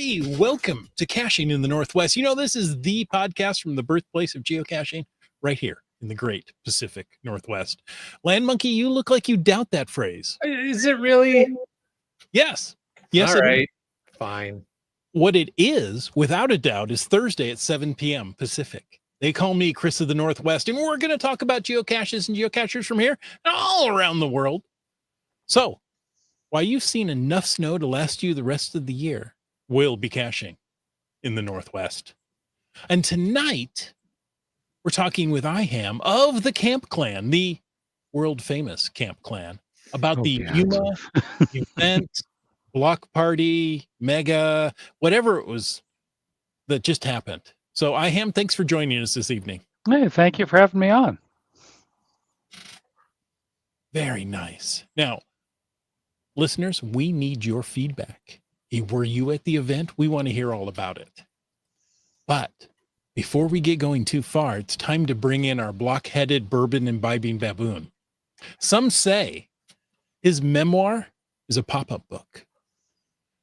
Hey, welcome to Caching in the Northwest. You know, this is the podcast from the birthplace of geocaching right here in the great Pacific Northwest. Land Monkey, you look like you doubt that phrase. Is it really? Yes. Yes, All it right. is. Fine. What it is, without a doubt, is Thursday at 7 p.m. Pacific. They call me Chris of the Northwest, and we're going to talk about geocaches and geocachers from here and all around the world. So, while you've seen enough snow to last you the rest of the year, we'll be caching in the Northwest. And tonight, we're talking with IHAM of the Camp Clan, the world famous Camp Clan, about the Yuma event, block party, mega, whatever it was that just happened. So IHAM, thanks for joining us this evening. Hey, thank you for having me on. Very nice. Now, listeners, we need your feedback. Were you at the event? We want to hear all about it. But before we get going too far, it's time to bring in our block-headed bourbon imbibing baboon. Some say his memoir is a pop-up book.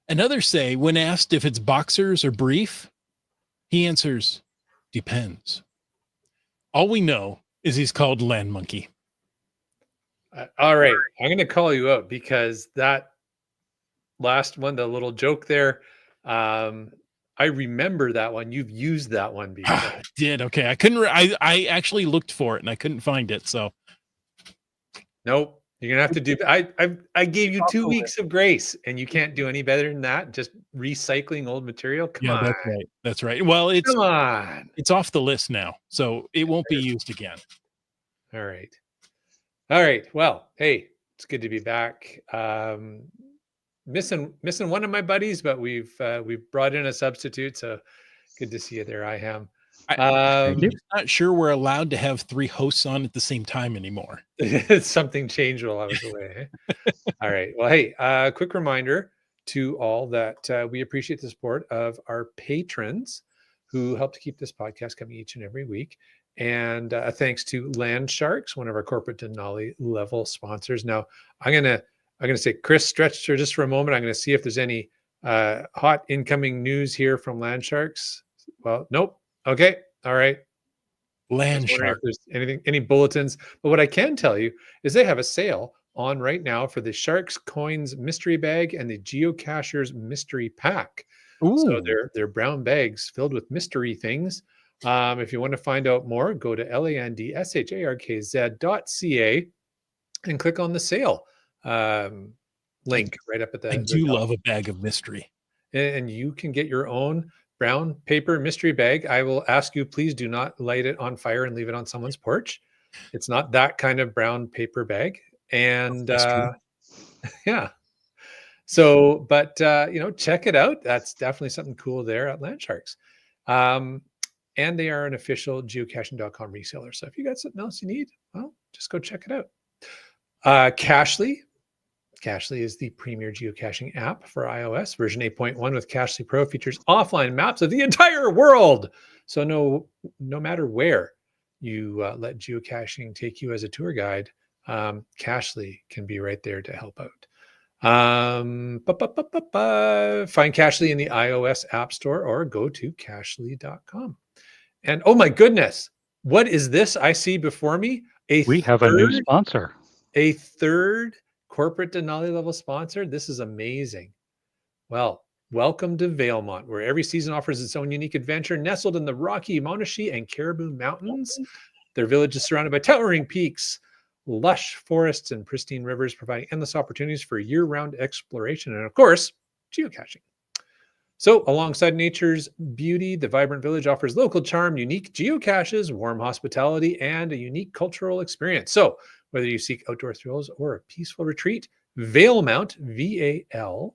And others say when asked if it's boxers or brief, he answers, depends. All we know is he's called Land Monkey. All right. I'm going to call you out because that last one, the little joke there, I remember that one. You've used that one before. I did. Okay. I couldn't, I actually looked for it and I couldn't find it. So. Nope. You're going to have to do, I gave you 2 weeks of grace and you can't do any better than that. Just recycling old material. Come on. That's right. That's right. Well, Come on. It's off the list now, so it won't be used again. All right. All right. Well, hey, it's good to be back. Missing one of my buddies, but we've brought in a substitute, so good to see you there, IHAM. I'm not sure we're allowed to have 3 hosts on at the same time anymore. Something changed while I was away. All right. Well, hey, quick reminder to all that we appreciate the support of our patrons who help to keep this podcast coming each and every week. And thanks to Land Sharks, one of our corporate Denali level sponsors. Now, I'm gonna say, Chris, stretch for just for a moment. I'm gonna see if there's any hot incoming news here from Land Sharks. Well, nope. Okay. All right. Land Sharks. If there's any bulletins, but what I can tell you is they have a sale on right now for the Sharks Coins Mystery Bag and the Geocachers Mystery Pack. Ooh. So they're brown bags filled with mystery things. If you want to find out more, go to landsharkz.ca and click on the sale link right up at the. I do love a bag of mystery. And you can get your own brown paper mystery bag. I will ask you, please do not light it on fire and leave it on someone's porch. It's not that kind of brown paper bag. And yeah. So, but check it out. That's definitely something cool there at Land Sharks. And they are an official geocaching.com reseller. So if you got something else you need, well, just go check it out. Cachly. Cachly is the premier geocaching app for iOS. Version 8.1 with Cachly Pro features offline maps of the entire world. So no matter where you let geocaching take you as a tour guide, Cachly can be right there to help out. Find Cachly in the iOS App Store or go to cachly.com. And oh my goodness, what is this I see before me? We have a new sponsor. A third corporate Denali level sponsor. This is amazing. Well, welcome to Valemont, where every season offers its own unique adventure. Nestled in the Rocky, Monashee, and Caribou Mountains, their village is surrounded by towering peaks, lush forests, and pristine rivers, providing endless opportunities for year-round exploration and, of course, geocaching. So, alongside nature's beauty, the vibrant village offers local charm, unique geocaches, warm hospitality, and a unique cultural experience. So, whether you seek outdoor thrills or a peaceful retreat, Valemount, Valemount,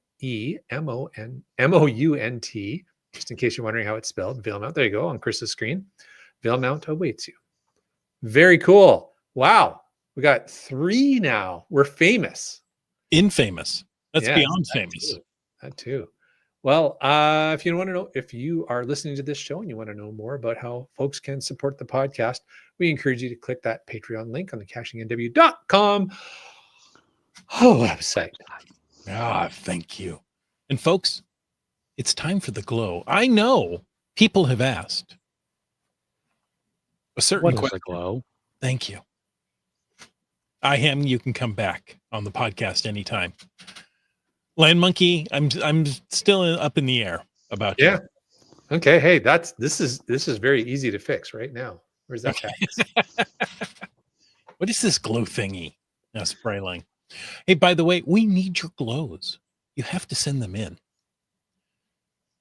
just in case you're wondering how it's spelled, Valemount, there you go, on Chris's screen. Valemount awaits you. Very cool. Wow. We got 3 now. We're famous. Infamous. That's beyond famous. That too. Well, if you want to know, if you are listening to this show and you want to know more about how folks can support the podcast, we encourage you to click that Patreon link on the cachingNW.com website. Ah, thank you. And folks, it's time for the glow. I know people have asked a certain What is question. a glow? Thank you. You can come back on the podcast anytime. Land Monkey, I'm still up in the air about Yeah. you. Okay. Hey, this is very easy to fix right now. Where's that cactus? What is this glow thingy? Sprayling. Hey, by the way, we need your glows. You have to send them in.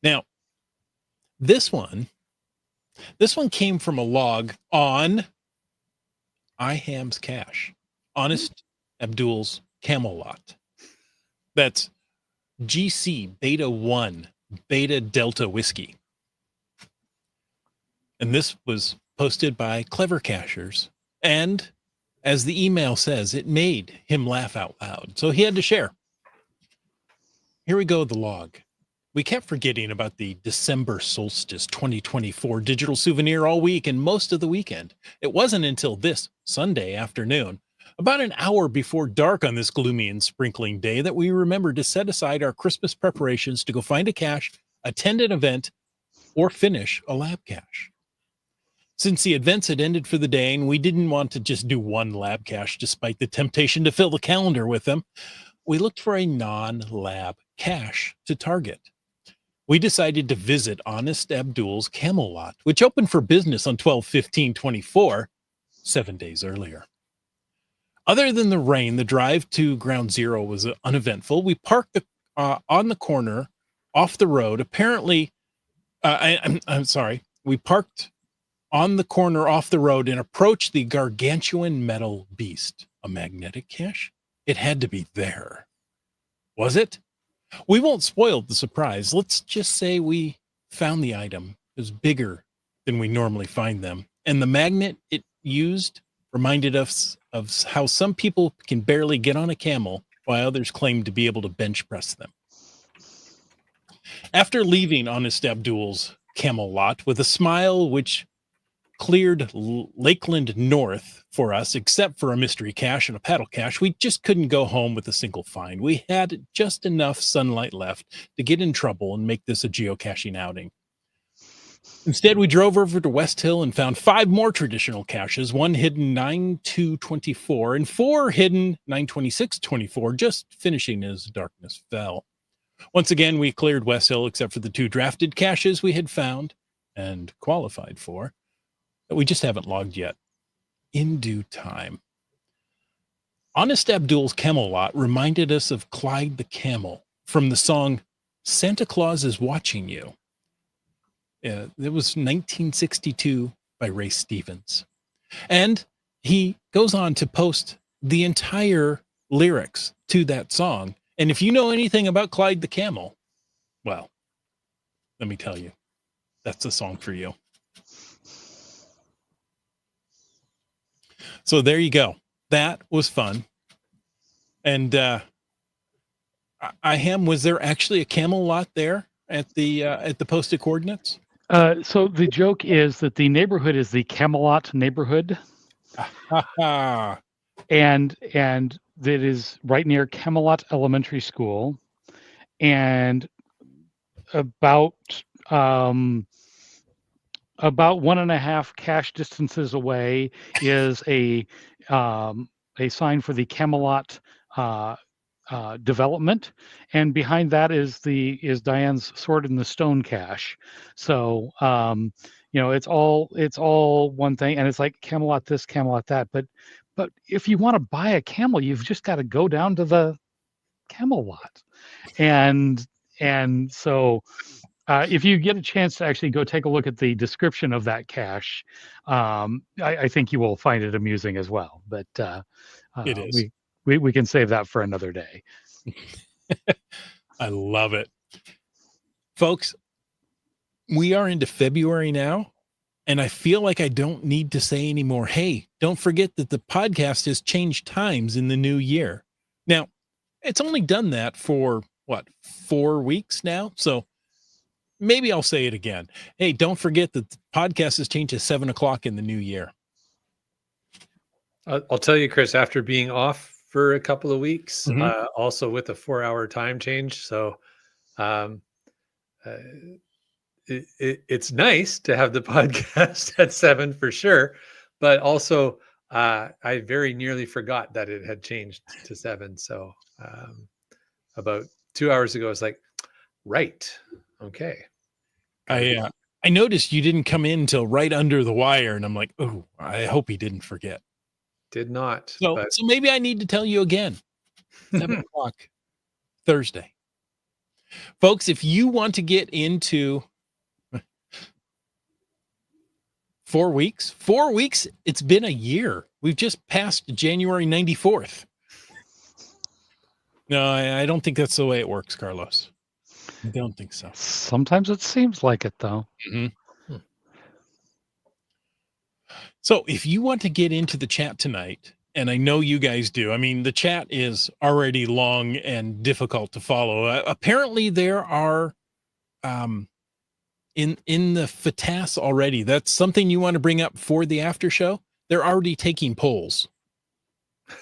Now, this one came from a log on IHAM's cache, Honest Abdul's Camel Lot. That's GC Beta 1 Beta Delta Whiskey. And this was posted by Clever Cachers. And as the email says, it made him laugh out loud. So he had to share. Here we go, the log. We kept forgetting about the December solstice 2024 digital souvenir all week and most of the weekend. It wasn't until this Sunday afternoon, about an hour before dark on this gloomy and sprinkling day, that we remembered to set aside our Christmas preparations to go find a cache, attend an event, or finish a lab cache. Since the events had ended for the day and we didn't want to just do one lab cache despite the temptation to fill the calendar with them, we looked for a non-lab cache to target. We decided to visit Honest Abdul's Camel Lot, which opened for business on 12/15/24, 7 days earlier. Other than the rain, the drive to Ground Zero was uneventful. We parked on the corner off the road. Apparently, I'm sorry. We parked on the corner off the road and approached the gargantuan metal beast. A magnetic cache? It had to be there. Was it? We won't spoil the surprise. Let's just say we found the item. It was bigger than we normally find them. And the magnet it used reminded us of how some people can barely get on a camel while others claim to be able to bench press them. After leaving Honest Abdul's Camel Lot with a smile which cleared Lakeland North for us, except for a mystery cache and a paddle cache, we just couldn't go home with a single find. We had just enough sunlight left to get in trouble and make this a geocaching outing. Instead, we drove over to West Hill and found 5 more traditional caches, one hidden 9/2/24 and 4 hidden 9/26/24, just finishing as darkness fell. Once again, we cleared West Hill except for the 2 drafted caches we had found and qualified for that we just haven't logged yet. In due time. Honest Abdul's Camel Lot reminded us of Clyde the Camel from the song Santa Claus is Watching You. It was 1962 by Ray Stevens. And he goes on to post the entire lyrics to that song. And if you know anything about Clyde the Camel, well, let me tell you, that's the song for you. So there you go. That was fun. And IHAM, was there actually a camel lot there at the posted coordinates? So the joke is that the neighborhood is the Camelot neighborhood, and that is right near Camelot Elementary School, and about 1.5 cache distances away is a sign for the Camelot development, and behind that is Diane's Sword in the Stone cache. So it's all one thing, and it's like Camelot this, Camelot that. But if you want to buy a camel, you've just got to go down to the camel lot, and so. If you get a chance to actually go take a look at the description of that cache, I think you will find it amusing as well. But It is. We can save that for another day. I love it. Folks, we are into February now, and I feel like I don't need to say anymore. Hey, don't forget that the podcast has changed times in the new year. Now, it's only done that for, 4 weeks now? So maybe I'll say it again. Hey, don't forget that the podcast has changed to 7:00 in the new year. I'll tell you, Chris, after being off for a couple of weeks, also with a 4-hour time change. So it's nice to have the podcast at 7 for sure, but also I very nearly forgot that it had changed to 7. So about 2 hours ago, I was like, right, okay. I noticed you didn't come in till right under the wire, and I'm like, oh, I hope he didn't forget. Did not. So maybe I need to tell you again. 7 o'clock Thursday. Folks, if you want to get into 4 weeks, it's been a year. We've just passed January 94th. No, I don't think that's the way it works, Carlos. I don't think so. Sometimes it seems like it, though. Mm-hmm. So if you want to get into the chat tonight, and I know you guys do, I mean, the chat is already long and difficult to follow. Apparently there are in the FTAS already. That's something you want to bring up for the after show. They're already taking polls.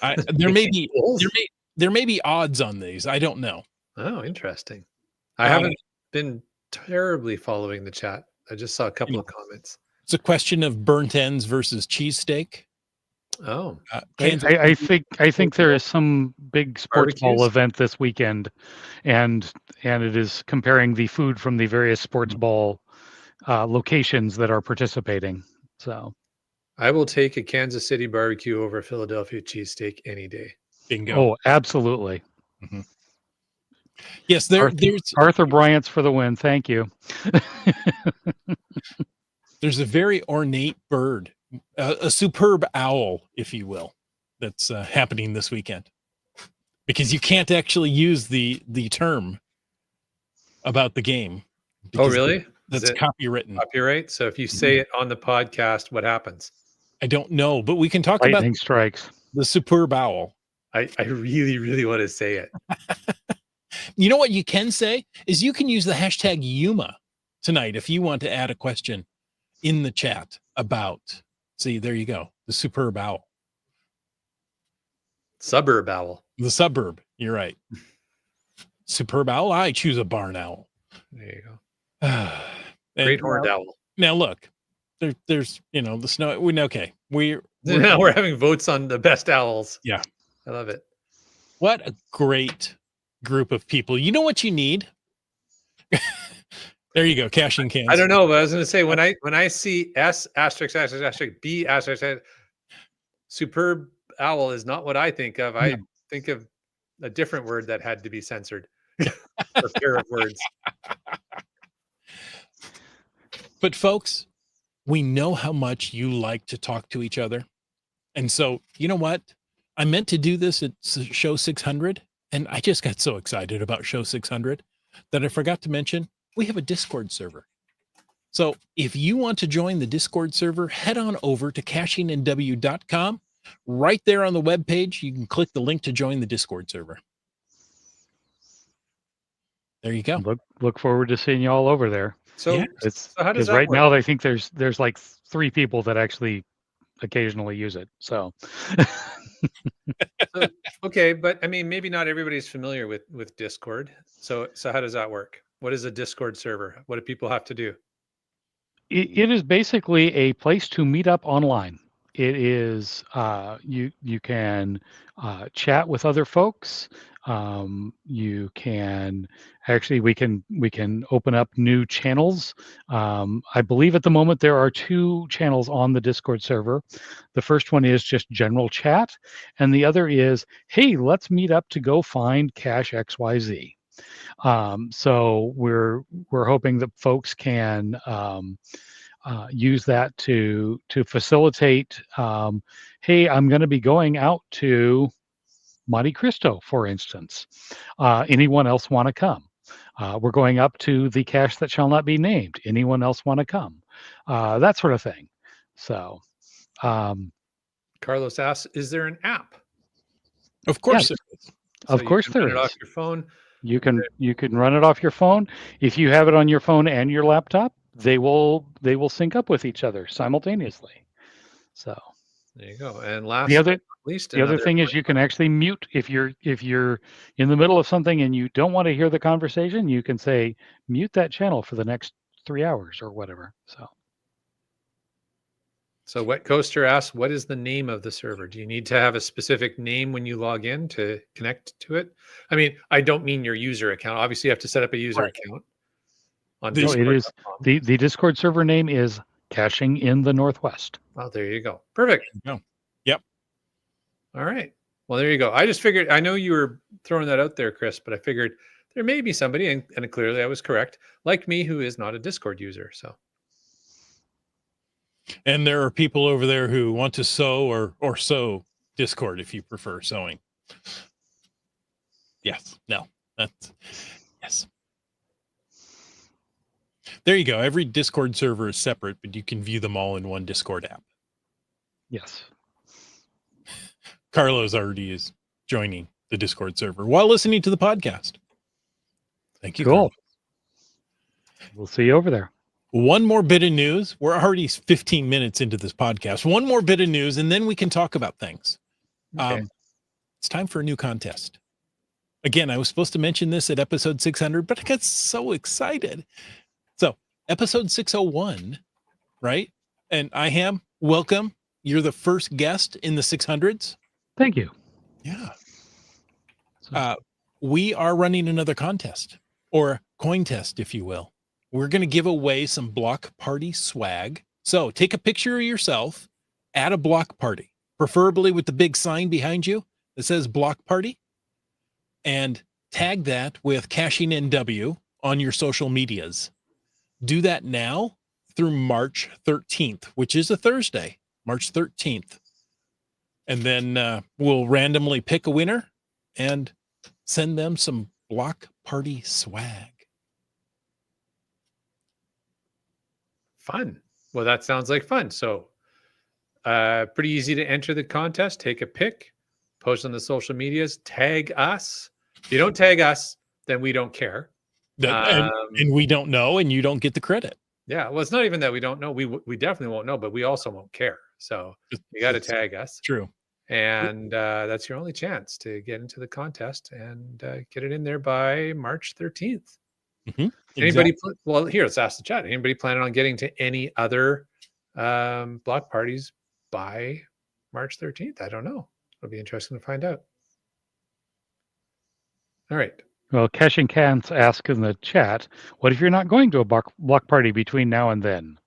There may be odds on these. I don't know. Oh, interesting. I haven't been terribly following the chat. I just saw a couple of comments. It's a question of burnt ends versus cheesesteak. Oh, I think there is some big sports ball Barbecues? event this weekend, and it is comparing the food from the various sports ball locations that are participating. So I will take a Kansas City barbecue over Philadelphia cheesesteak any day. Bingo. Oh, absolutely. Mm-hmm. Yes, there's Arthur Bryant's for the win. Thank you. There's a very ornate bird, a superb owl, if you will, that's happening this weekend, because you can't actually use the term about the game. Oh, really? That's copywritten. Copyright. So if you say it on the podcast, what happens? I don't know, but we can talk Lightning about strikes. The superb owl. I really, really want to say it. You know what you can say is you can use the hashtag Yuma tonight if you want to add a question in the chat about, see, there you go, the superb owl. Suburb owl. The suburb, you're right. Superb owl, I choose a barn owl. There you go. Great horned owl. Now look, there's the snow. Okay, we're having votes on the best owls. Yeah, I love it. What a great group of people. You know what you need? There you go, cashing cans. I don't know, but I was going to say when I see S asterisk asterisk asterisk B asterisk, superb owl is not what I think of. I think of a different word that had to be censored. A pair of words. But folks, we know how much you like to talk to each other. And so, you know what? I meant to do this at show 600, and I just got so excited about show 600 that I forgot to mention we have a Discord server. So if you want to join the Discord server, head on over to cachingandw.com. Right there on the webpage, you can click the link to join the Discord server. There you go. Look forward to seeing you all over there. So, it's so how does because that right work? now I think there's like 3 people that actually occasionally use it. So okay, but I mean, maybe not everybody's familiar with Discord. So how does that work? What is a Discord server? What do people have to do? It is basically a place to meet up online. It is you can chat with other folks. You can actually we can open up new channels. I believe at the moment there are 2 channels on the Discord server. The first one is just general chat, and the other is, hey, let's meet up to go find cache XYZ. So we're hoping that folks can use that to facilitate. Hey, I'm going to be going out to Monte Cristo, for instance. Anyone else want to come? We're going up to the cache that shall not be named. Anyone else want to come? That sort of thing. So, Carlos asks, "Is there an app?" Of course, yes. there is. Of course there is. Run it off your phone. You can run it off your phone. If you have it on your phone and your laptop, they will sync up with each other simultaneously. So There you go. And last The but other not least, the other another thing is you can actually mute if you're in the middle of something and you don't want to hear the conversation. You can say mute that channel for the next 3 hours or whatever. So Wet Coaster asks, what is the name of the server? Do you need to have a specific name when you log in to connect to it? I mean, I don't mean your user account. Obviously, you have to set up a user Right. account on No, it is discord.com. the Discord server name is Caching in the Northwest. Oh, there you go. Perfect. No. Yep. All right. Well, there you go. I just figured, I know you were throwing that out there, Chris, but I figured there may be somebody, and clearly I was correct, like me, who is not a Discord user. So And there are people over there who want to sow or sow Discord if you prefer sewing. Yes. No. That's yes. There you go. Every Discord server is separate, but you can view them all in one Discord app. Yes. Carlos already is joining the Discord server while listening to the podcast. Thank you. Cool. Carlos. We'll see you over there. One more bit of news. We're already 15 minutes into this podcast. One more bit of news, and then we can talk about things. okay. It's time for a new contest. Again, I was supposed to mention this at episode 600, but I got so excited. So, episode 601, right? And IHAM, welcome. You're the first guest in the 600s. Thank you. Yeah. We are running another contest, or coin test, if you will. We're going to give away some block party swag. So take a picture of yourself at a block party, preferably with the big sign behind you that says block party, and tag that with Caching NW on your social medias. Do that now through March 13th, which is a Thursday, March 13th. And then we'll randomly pick a winner and send them some block party swag. Fun. Well, that sounds like fun. So pretty easy to enter the contest. Take a pic, post on the social medias, tag us. If you don't tag us, then we don't care. And we don't know, and you don't get the credit. Yeah. Well, it's not even that we don't know. We definitely won't know, but we also won't care. So you got to tag us. True. And that's your only chance to get into the contest and get it in there by March 13th. Mm-hmm. Anybody? Well, here, let's ask the chat. Anybody planning on getting to any other block parties by March 13th? I don't know. It'll be interesting to find out. All right. Well, Caching Cans ask in the chat, what if you're not going to a block party between now and then?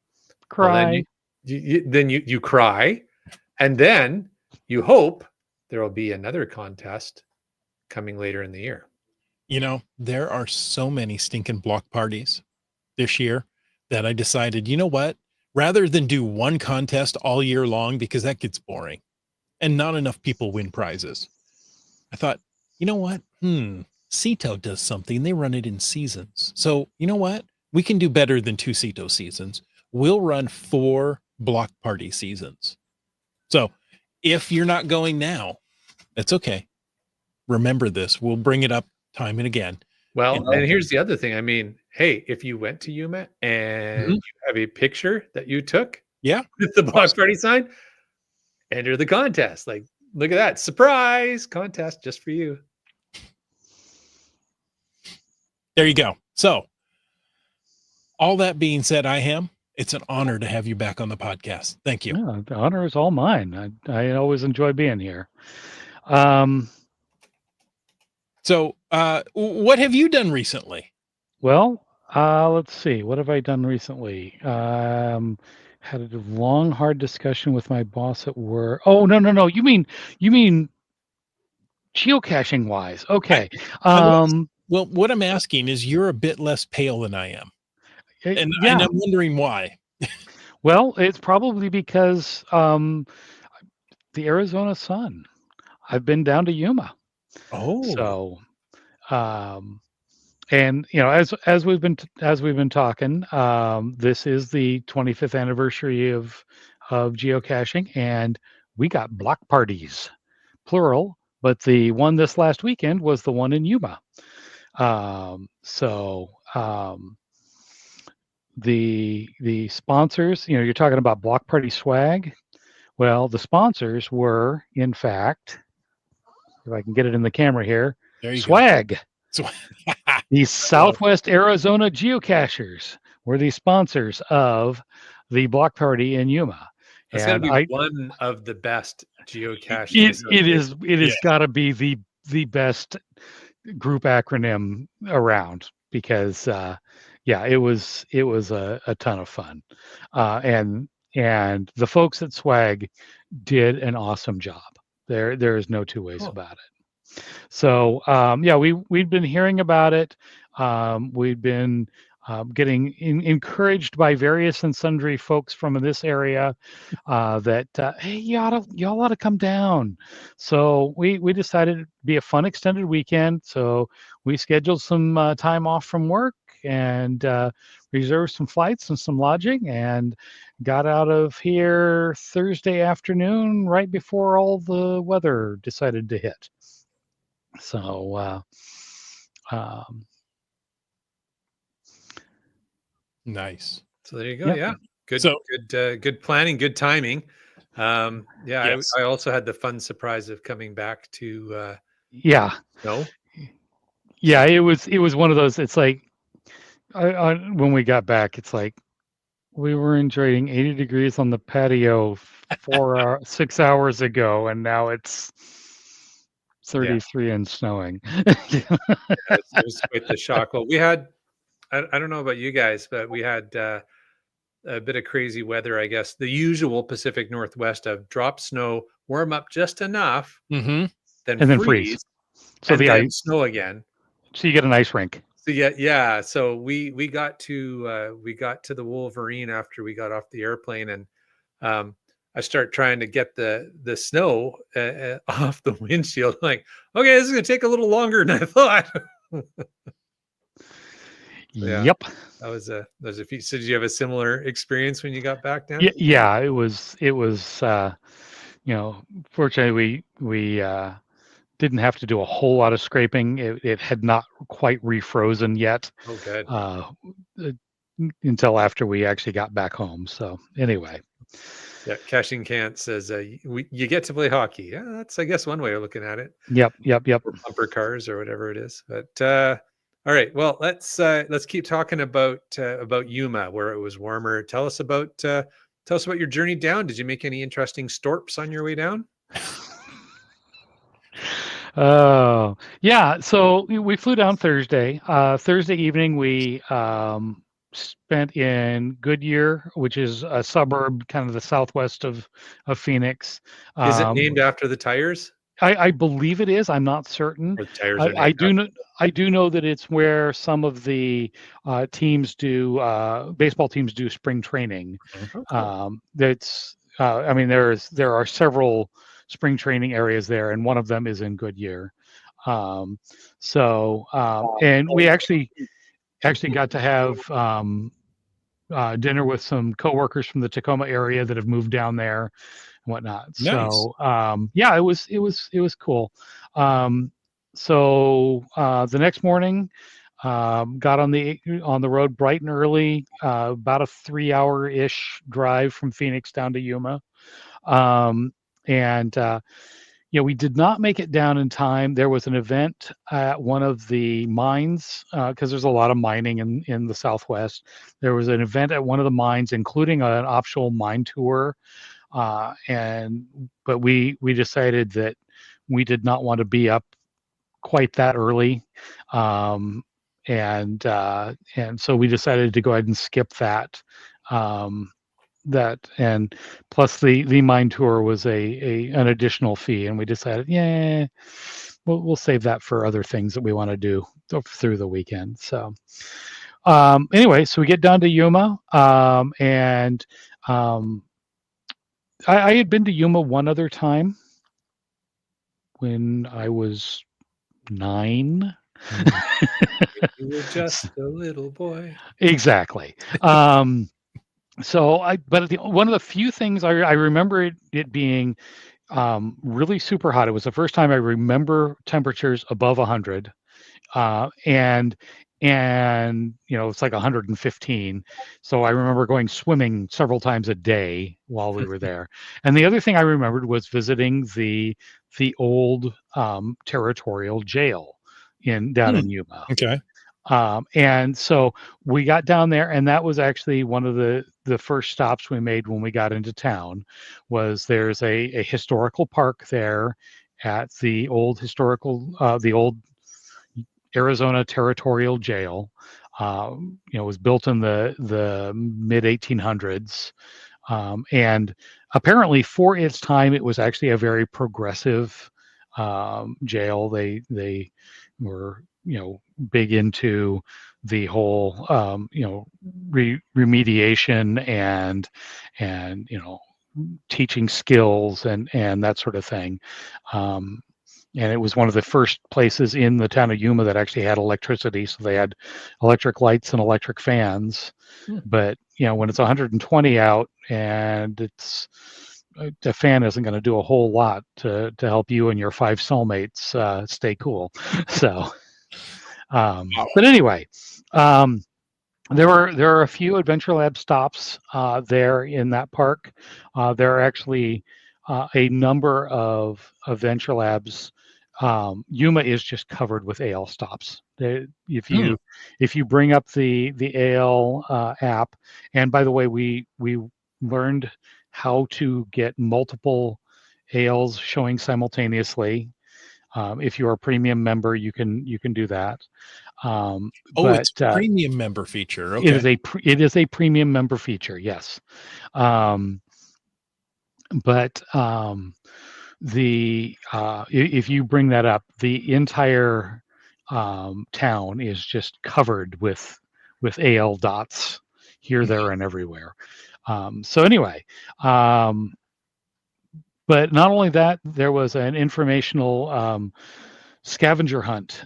Cry. Well, then you cry, and then you hope there will be another contest coming later in the year. You know, there are so many stinking block parties this year that I decided, you know what? Rather than do one contest all year long, because that gets boring and not enough people win prizes, I thought, you know what? Cito does something. They run it in seasons. So you know what? We can do better than 2 Cito seasons. We'll run 4 block party seasons. So if you're not going now, that's okay. Remember this. We'll bring it up time and again. Well, and here's the other thing. I mean, hey, if you went to Yuma and you have a picture that you took with the block party sign, enter the contest. Like, look at that. Surprise contest just for you. There you go. So all that being said, IHAM, it's an honor to have you back on the podcast. Thank you. Yeah, the honor is all mine. I always enjoy being here. So what have you done recently? Well, let's see. What have I done recently? Had a long, hard discussion with my boss at work. Oh, no. You mean geocaching wise? Okay. Well, what I'm asking is, you're a bit less pale than I am, and I'm wondering why. Well, it's probably because the Arizona sun. I've been down to Yuma. Oh, So, and you know, as we've been talking, this is the 25th anniversary of geocaching, and we got block parties, plural. But the one this last weekend was the one in Yuma. The sponsors, you know, you're talking about block party swag. Well, the sponsors were, in fact, if I can get it in the camera here, There you Swag. go. The Southwest Arizona geocachers were the sponsors of the block party in Yuma. That's got to And be one of the best geocaching associations. it Yeah. has got to be the best group acronym around, because yeah, it was a ton of fun. And the folks at Swag did an awesome job. There is no two ways Cool. about it. So yeah, we'd been hearing about it. We'd been getting encouraged by various and sundry folks from this area that hey, y'all ought to come down. So we decided it'd be a fun extended weekend. So we scheduled some time off from work and reserved some flights and some lodging, and got out of here Thursday afternoon right before all the weather decided to hit. So Nice. So there you go. Yeah. Yeah. Good planning, good timing. Yeah, Yes. I also had the fun surprise of coming back to yeah, no. yeah, it was one of those. It's like when we got back, it's like we were enjoying 80 degrees on the patio 6 hours ago, and now it's 33 and snowing. It was quite the shock. Well, we had, I don't know about you guys, but we had a bit of crazy weather, I guess. The usual Pacific Northwest of drop snow, warm up just enough, Mm-hmm. then And then freeze, freeze. So and the then ice. snow again. So you get an ice rink. So yeah. So we got to the Wolverine after we got off the airplane, and I start trying to get the snow off the windshield. Like, okay, this is gonna take a little longer than I thought. Yeah. Yep. That was a feat. So did you have a similar experience when you got back down? Yeah. It was. Fortunately, we didn't have to do a whole lot of scraping. It had not quite refrozen yet. Oh, good. Until after we actually got back home. So anyway. Yeah, Caching Can't says you get to play hockey. Yeah, that's, I guess, one way of looking at it. Yep. Or bumper cars or whatever it is. But all right, well, let's keep talking about Yuma, where it was warmer. Tell us about your journey down. Did you make any interesting storps on your way down? Oh, yeah. So we flew down Thursday. Thursday evening, we spent in Goodyear, which is a suburb, kind of the southwest of Phoenix. Is it named after the tires? I believe it is. I'm not certain. Or the tires are I named do know that it's where some of the teams do baseball teams do spring training. Oh, cool. I mean, there are several spring training areas there, and one of them is in Goodyear. And we actually got to have dinner with some coworkers from the Tacoma area that have moved down there and whatnot. Nice. So yeah, it was cool. So the next morning, got on the road bright and early, about a 3-hour-ish drive from Phoenix down to Yuma. We did not make it down in time. There was an event at one of the mines, because there's a lot of mining in the Southwest. There was an event at one of the mines, including an optional mine tour. But we decided that we did not want to be up quite that early. And so we decided to go ahead and skip that. And plus the mine tour was an additional fee, and we decided, yeah, we'll save that for other things that we want to do through the weekend. So anyway, so we get down to Yuma, and I had been to Yuma one other time when I was 9. You were just a little boy. Exactly. So one of the few things I remember it being really super hot. It was the first time I remember temperatures above 100, and and it's like 115. So I remember going swimming several times a day while we were there. And the other thing I remembered was visiting the old territorial jail down in Yuma. Okay. And so we got down there, and that was actually one of the first stops we made when we got into town. Was there's a historical park there at the old Arizona Territorial Jail. It was built in the mid 1800s, and apparently for its time, it was actually a very progressive jail. They were big into the whole remediation and teaching skills and that sort of thing. And it was one of the first places in the town of Yuma that actually had electricity. So they had electric lights and electric fans. But when it's 120 out and the fan isn't going to do a whole lot to help you and your 5 cellmates stay cool. So, but anyway, there are a few Adventure Lab stops there in that park. There are actually a number of Adventure Labs. Yuma is just covered with AL stops. If you bring up the AL app, and by the way, we learned how to get multiple ALs showing simultaneously. If you're a premium member, you can do that. It's a premium member feature. Okay. It is a premium member feature. Yes. If you bring that up, the entire town is just covered with AL dots here, there, and everywhere. So anyway, but not only that, there was an informational scavenger hunt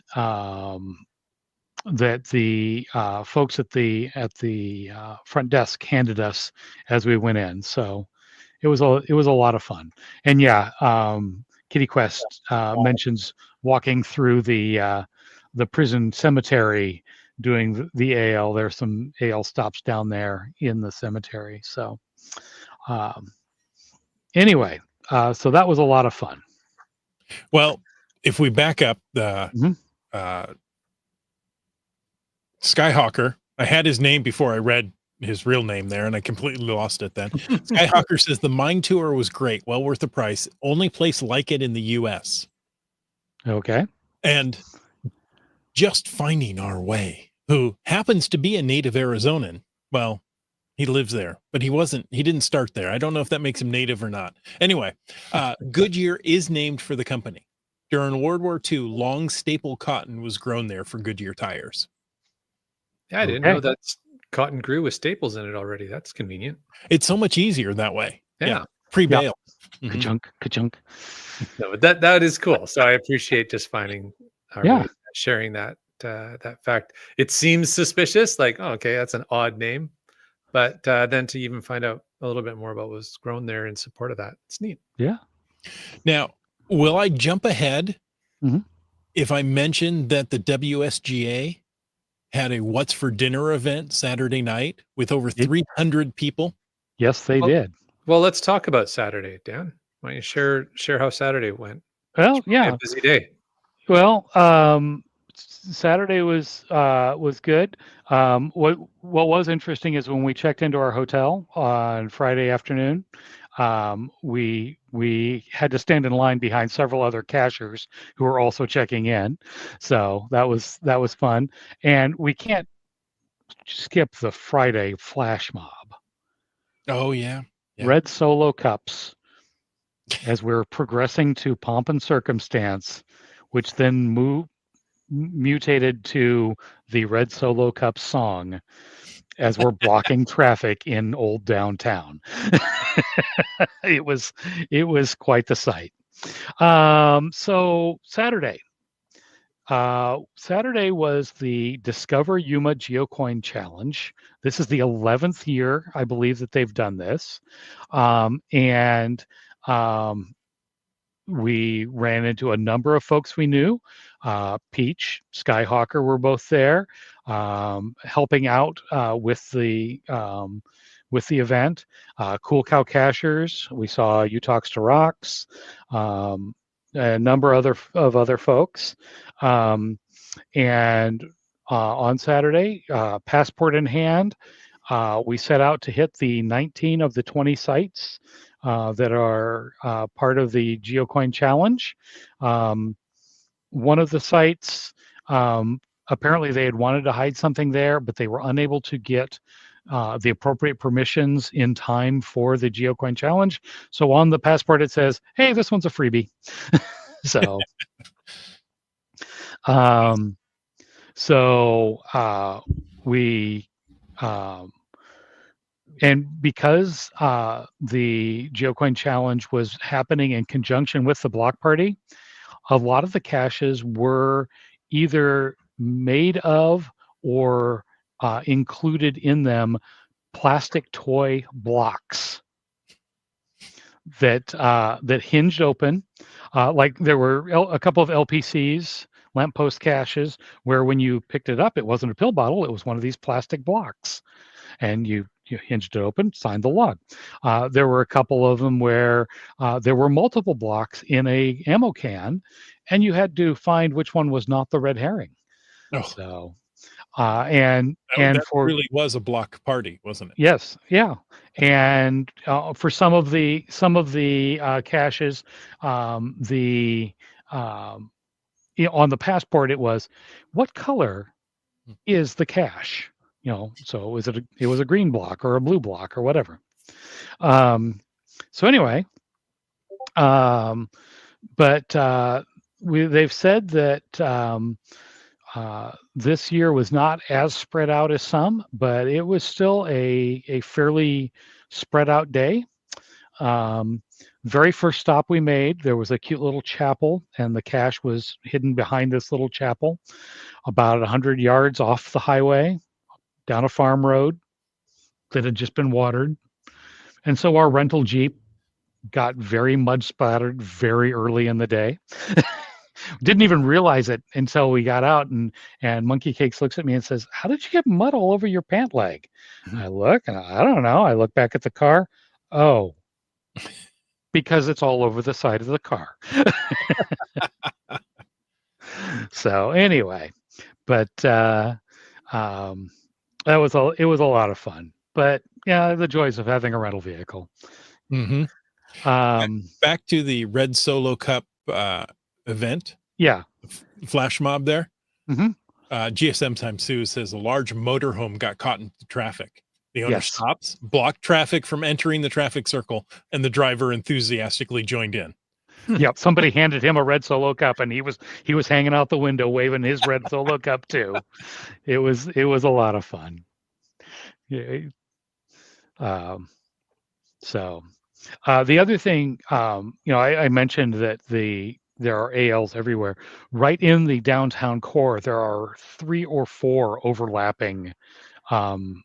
that the folks at the front desk handed us as we went in. So it was a lot of fun. And yeah, Kitty Quest mentions walking through the prison cemetery doing the AL. There's some AL stops down there in the cemetery. So anyway, so that was a lot of fun. Well, if we back up the Skyhawker, I had his name before I read his real name there, and I completely lost it then. Skyhawker says the mine tour was great, well worth the price. Only place like it in the U.S. Okay. And Just Finding Our Way, who happens to be a native Arizonan. Well, he lives there, but he didn't start there. I don't know if that makes him native or not. Anyway, Goodyear is named for the company. During World War II, long staple cotton was grown there for Goodyear tires. Yeah, I didn't know that cotton grew with staples in it already. That's convenient. It's so much easier that way. Yeah. Pre-bale. Yeah. Ka-chunk. No, but that is cool. So I appreciate Just Finding Our Way, sharing that fact. It seems suspicious, like, oh, okay, that's an odd name. But then to even find out a little bit more about what was grown there in support of that, it's neat. Yeah. Now, will I jump ahead if I mention that the WSGA had a What's for Dinner event Saturday night with over 300 people? Yes, they did. Well, let's talk about Saturday, Dan. Why don't you share how Saturday went? Well, yeah. A busy day. Well, Saturday was good. What was interesting is when we checked into our hotel on Friday afternoon, we had to stand in line behind several other cashers who were also checking in. So that was fun. And we can't skip the Friday flash mob. Oh yeah. Red Solo Cups as we're progressing to Pomp and Circumstance, which then mutated to the Red Solo Cup song as we're blocking traffic in old downtown. It was quite the sight. So Saturday was the Discover Yuma Geocoin Challenge. This is the 11th year, I believe, that they've done this. we ran into a number of folks we knew. Peach, Skyhawker were both there, helping out with the event. Cool Cow Cachers, we saw You Talks to Rocks, a number of other folks. And on Saturday, passport in hand, we set out to hit the 19 of the 20 sites that are part of the GeoCoin Challenge. One of the sites, apparently they had wanted to hide something there, but they were unable to get the appropriate permissions in time for the GeoCoin Challenge. So on the passport, it says, hey, this one's a freebie. So, we, and because the GeoCoin Challenge was happening in conjunction with the block party, a lot of the caches were either made of or included in them plastic toy blocks that hinged open. Like there were a couple of LPCs, lamppost caches, where when you picked it up, it wasn't a pill bottle, it was one of these plastic blocks. And you hinged it open, signed the log. There were a couple of them where there were multiple blocks in a ammo can, and you had to find which one was not the red herring. Oh. So, and that for really was a block party, wasn't it? yes, yeah, and for some of the caches, on the passport it was, what color is the cache? So it was a green block or a blue block or whatever. So anyway, but they've said that this year was not as spread out as some, but it was still a fairly spread out day. Very first stop we made, there was a cute little chapel, and the cache was hidden behind this little chapel, about 100 yards off the highway, down a farm road that had just been watered. And so our rental Jeep got very mud splattered very early in the day. Didn't even realize it until we got out, and Monkey Cakes looks at me and says, how did you get mud all over your pant leg? I look, and I don't know. I look back at the car. Oh, because it's all over the side of the car. So anyway, but it was a lot of fun. But yeah, the joys of having a rental vehicle. Mm-hmm. Back to the Red Solo Cup event. Yeah. Flash mob there. Mm-hmm. GSM Time Sue says a large motorhome got caught in traffic. The owner Yes. stops, blocked traffic from entering the traffic circle, and the driver enthusiastically joined in. Yep. Somebody handed him a Red Solo Cup, and he was hanging out the window waving his Red Solo Cup too. It was a lot of fun. Yeah. So the other thing, I mentioned that there are ALs everywhere. Right in the downtown core, there are 3 or 4 overlapping ALs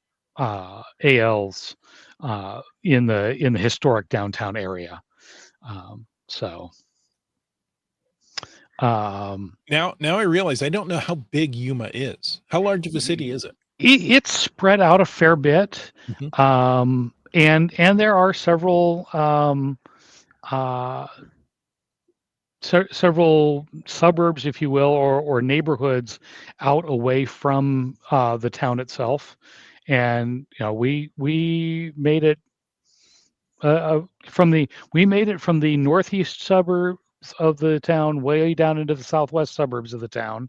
in the historic downtown area. Now I realize I don't know how big Yuma is. How large of a city is it? It's spread out a fair bit. Mm-hmm. And there are several several suburbs, if you will, or neighborhoods out away from the town itself. And we made it from the northeast suburbs of the town way down into the southwest suburbs of the town,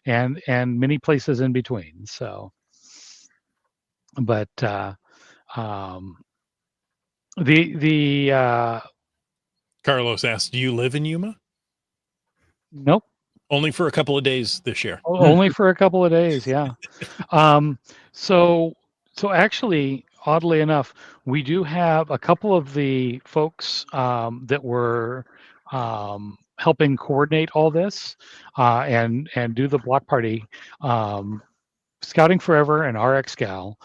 and many places in between. So, but Carlos asked, do you live in Yuma? Nope. Only for a couple of days this year. Only for a couple of days, yeah. So actually, oddly enough, we do have a couple of the folks that were helping coordinate all this and do the block party. Scouting Forever and RX Gal,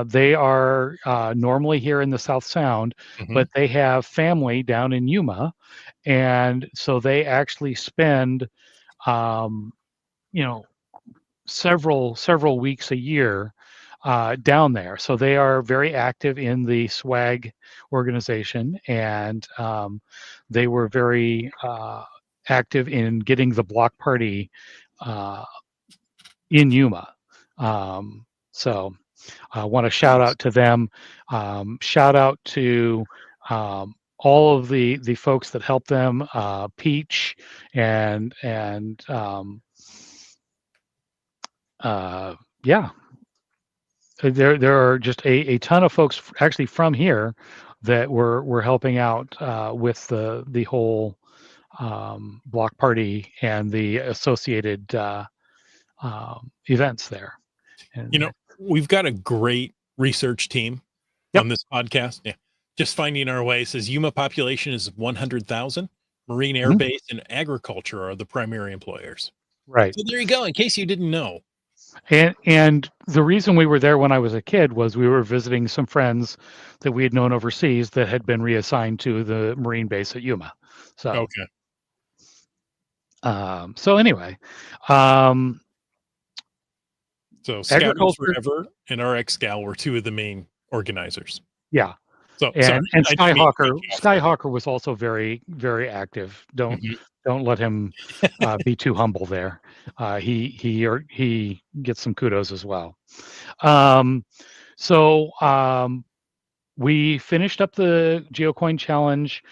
they are normally here in the South Sound, but they have family down in Yuma, and so they actually spend, um, you know, several weeks a year down there. So they are very active in the swag organization, and they were very active in getting the block party uh, in Yuma. So I want to shout out to them. Shout out to all of the folks that help them, Peach and yeah, there are just a ton of folks actually from here that were helping out with the whole block party and the associated events there. And You know, we've got a great research team Yep. on this podcast. Yeah. Just finding our way says Yuma population is 100,000. Marine Air Base and agriculture are the primary employers. right. So there you go. In case you didn't know. And the reason we were there when I was a kid was we were visiting some friends that we had known overseas that had been reassigned to the Marine base at Yuma. So Okay. so anyway, um, So Scouting agriculture, Forever and RX Gal were two of the main organizers. yeah. So And sorry, I didn't mean to cut you off there. Skyhawker was also very active. Mhm. Don't let him be too humble there. He gets some kudos as well. Um, so we finished up the GeoCoin challenge,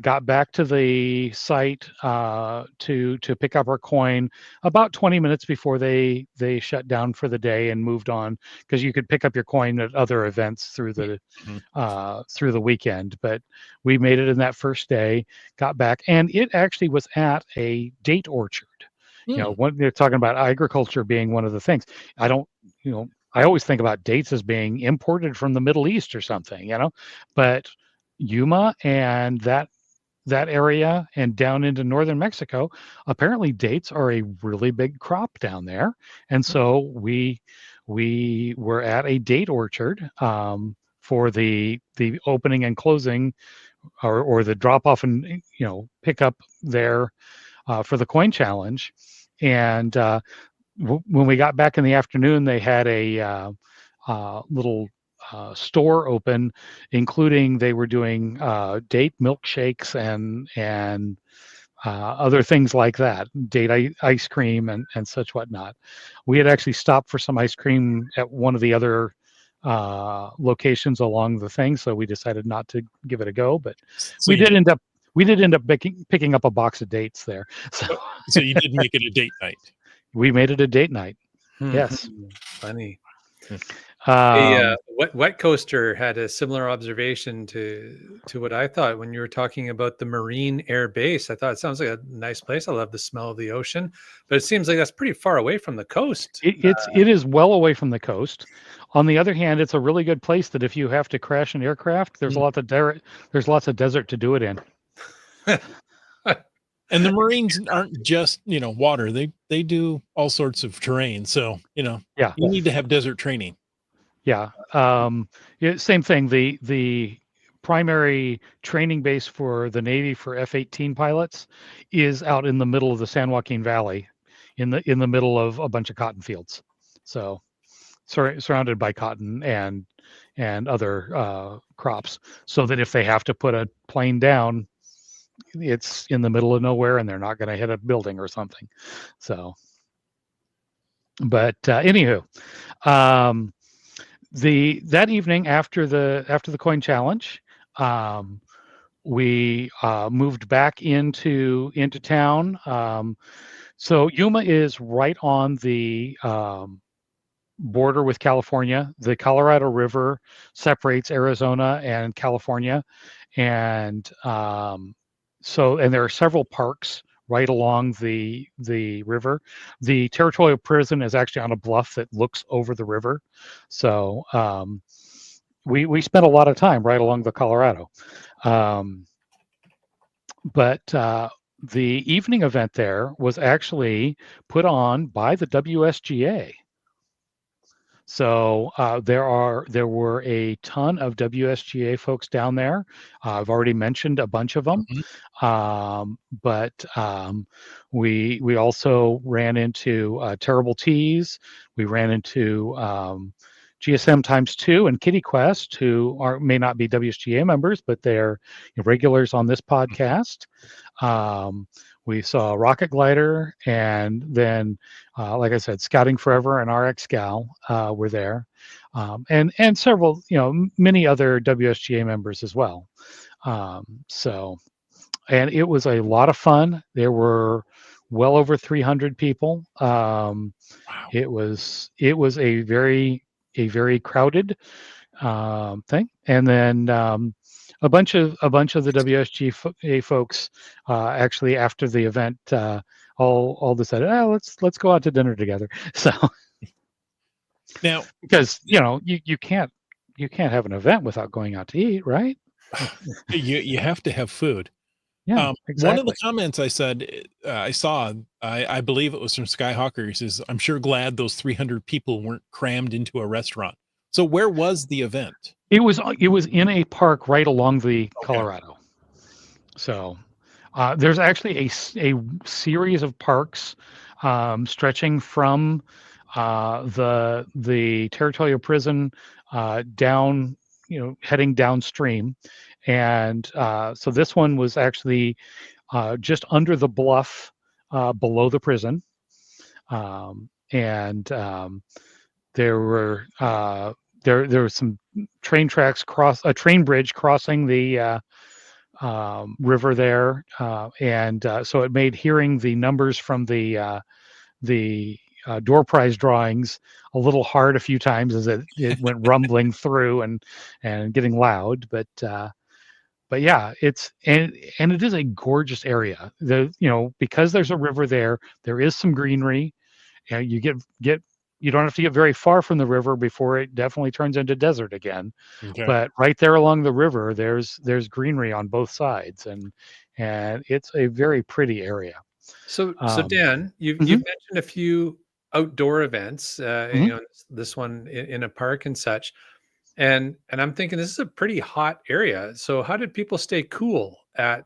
got back to the site to pick up our coin about 20 minutes before they shut down for the day and moved on, because you could pick up your coin at other events through the weekend. But we made it in that first day, got back, and it actually was at a date orchard. When they're talking about agriculture being one of the things, I don't, I always think about dates as being imported from the Middle East or something, but Yuma and that area and down into northern Mexico, apparently dates are a really big crop down there. And so we were at a date orchard for the opening and closing, or the drop off and pick up there for the coin challenge. And when we got back in the afternoon, they had a little store open, including they were doing date milkshakes and other things like that, date ice cream and such whatnot. We had actually stopped for some ice cream at one of the other locations along the thing, so we decided not to give it a go. But So we did end up picking up a box of dates there. So you did make it a date night. We made it a date night. Yes. Funny. Um, Wet Coaster had a similar observation to what I thought when you were talking about the Marine Air Base. I thought it sounds like a nice place. I love the smell of the ocean, but it seems like that's pretty far away from the coast. it is well away from the coast. On the other hand, it's a really good place that if you have to crash an aircraft, there's lots of desert to do it in. And the Marines aren't just, water. They do all sorts of terrain. So, you need to have desert training. Yeah. Same thing. The primary training base for the Navy for F-18 pilots is out in the middle of the San Joaquin Valley, in the middle of a bunch of cotton fields. So surrounded by cotton and other crops, so that if they have to put a plane down, it's in the middle of nowhere and they're not going to hit a building or something. So, but anywho, that evening after the coin challenge, we moved back into town. So Yuma is right on the border with California. The Colorado River separates Arizona and California, and and there are several parks right along the river. The territorial prison is actually on a bluff that looks over the river. So we spent a lot of time right along the Colorado. But the evening event there was actually put on by the WSGA. So there were a ton of WSGA folks down there. I've already mentioned a bunch of them, but we also ran into Terrible Teas. We ran into GSM times 2 and Kitty Quest, who may not be WSGA members, but they're regulars on this podcast. We saw Rocket Glider, and then, like I said, Scouting Forever and RX Gal were there, and several, many other WSGA members as well. And it was a lot of fun. There were well over 300 people. Wow. It was a very crowded thing, and then a bunch of the WSGA folks actually after the event all decided, let's go out to dinner together. So Now, because you can't have an event without going out to eat, right? you have to have food. Yeah, exactly. One of the comments I said I saw, I believe it was from Skyhawker, says, "I'm sure glad those 300 people weren't crammed into a restaurant." So where was the event? It was in a park right along the Colorado. So there's actually a series of parks stretching from the territorial prison down, heading downstream. And so this one was actually just under the bluff below the prison. There were there was some train tracks a train bridge crossing the river there, and so it made hearing the numbers from the door prize drawings a little hard a few times as it went rumbling through and getting loud, but yeah, it is a gorgeous area. Because there's a river there is some greenery. You don't have to get very far from the river before it definitely turns into desert again. Okay. But right there along the river, there's greenery on both sides, and it's a very pretty area. So Dan, you've mentioned a few outdoor events, this one in a park and such, and I'm thinking this is a pretty hot area. So how did people stay cool at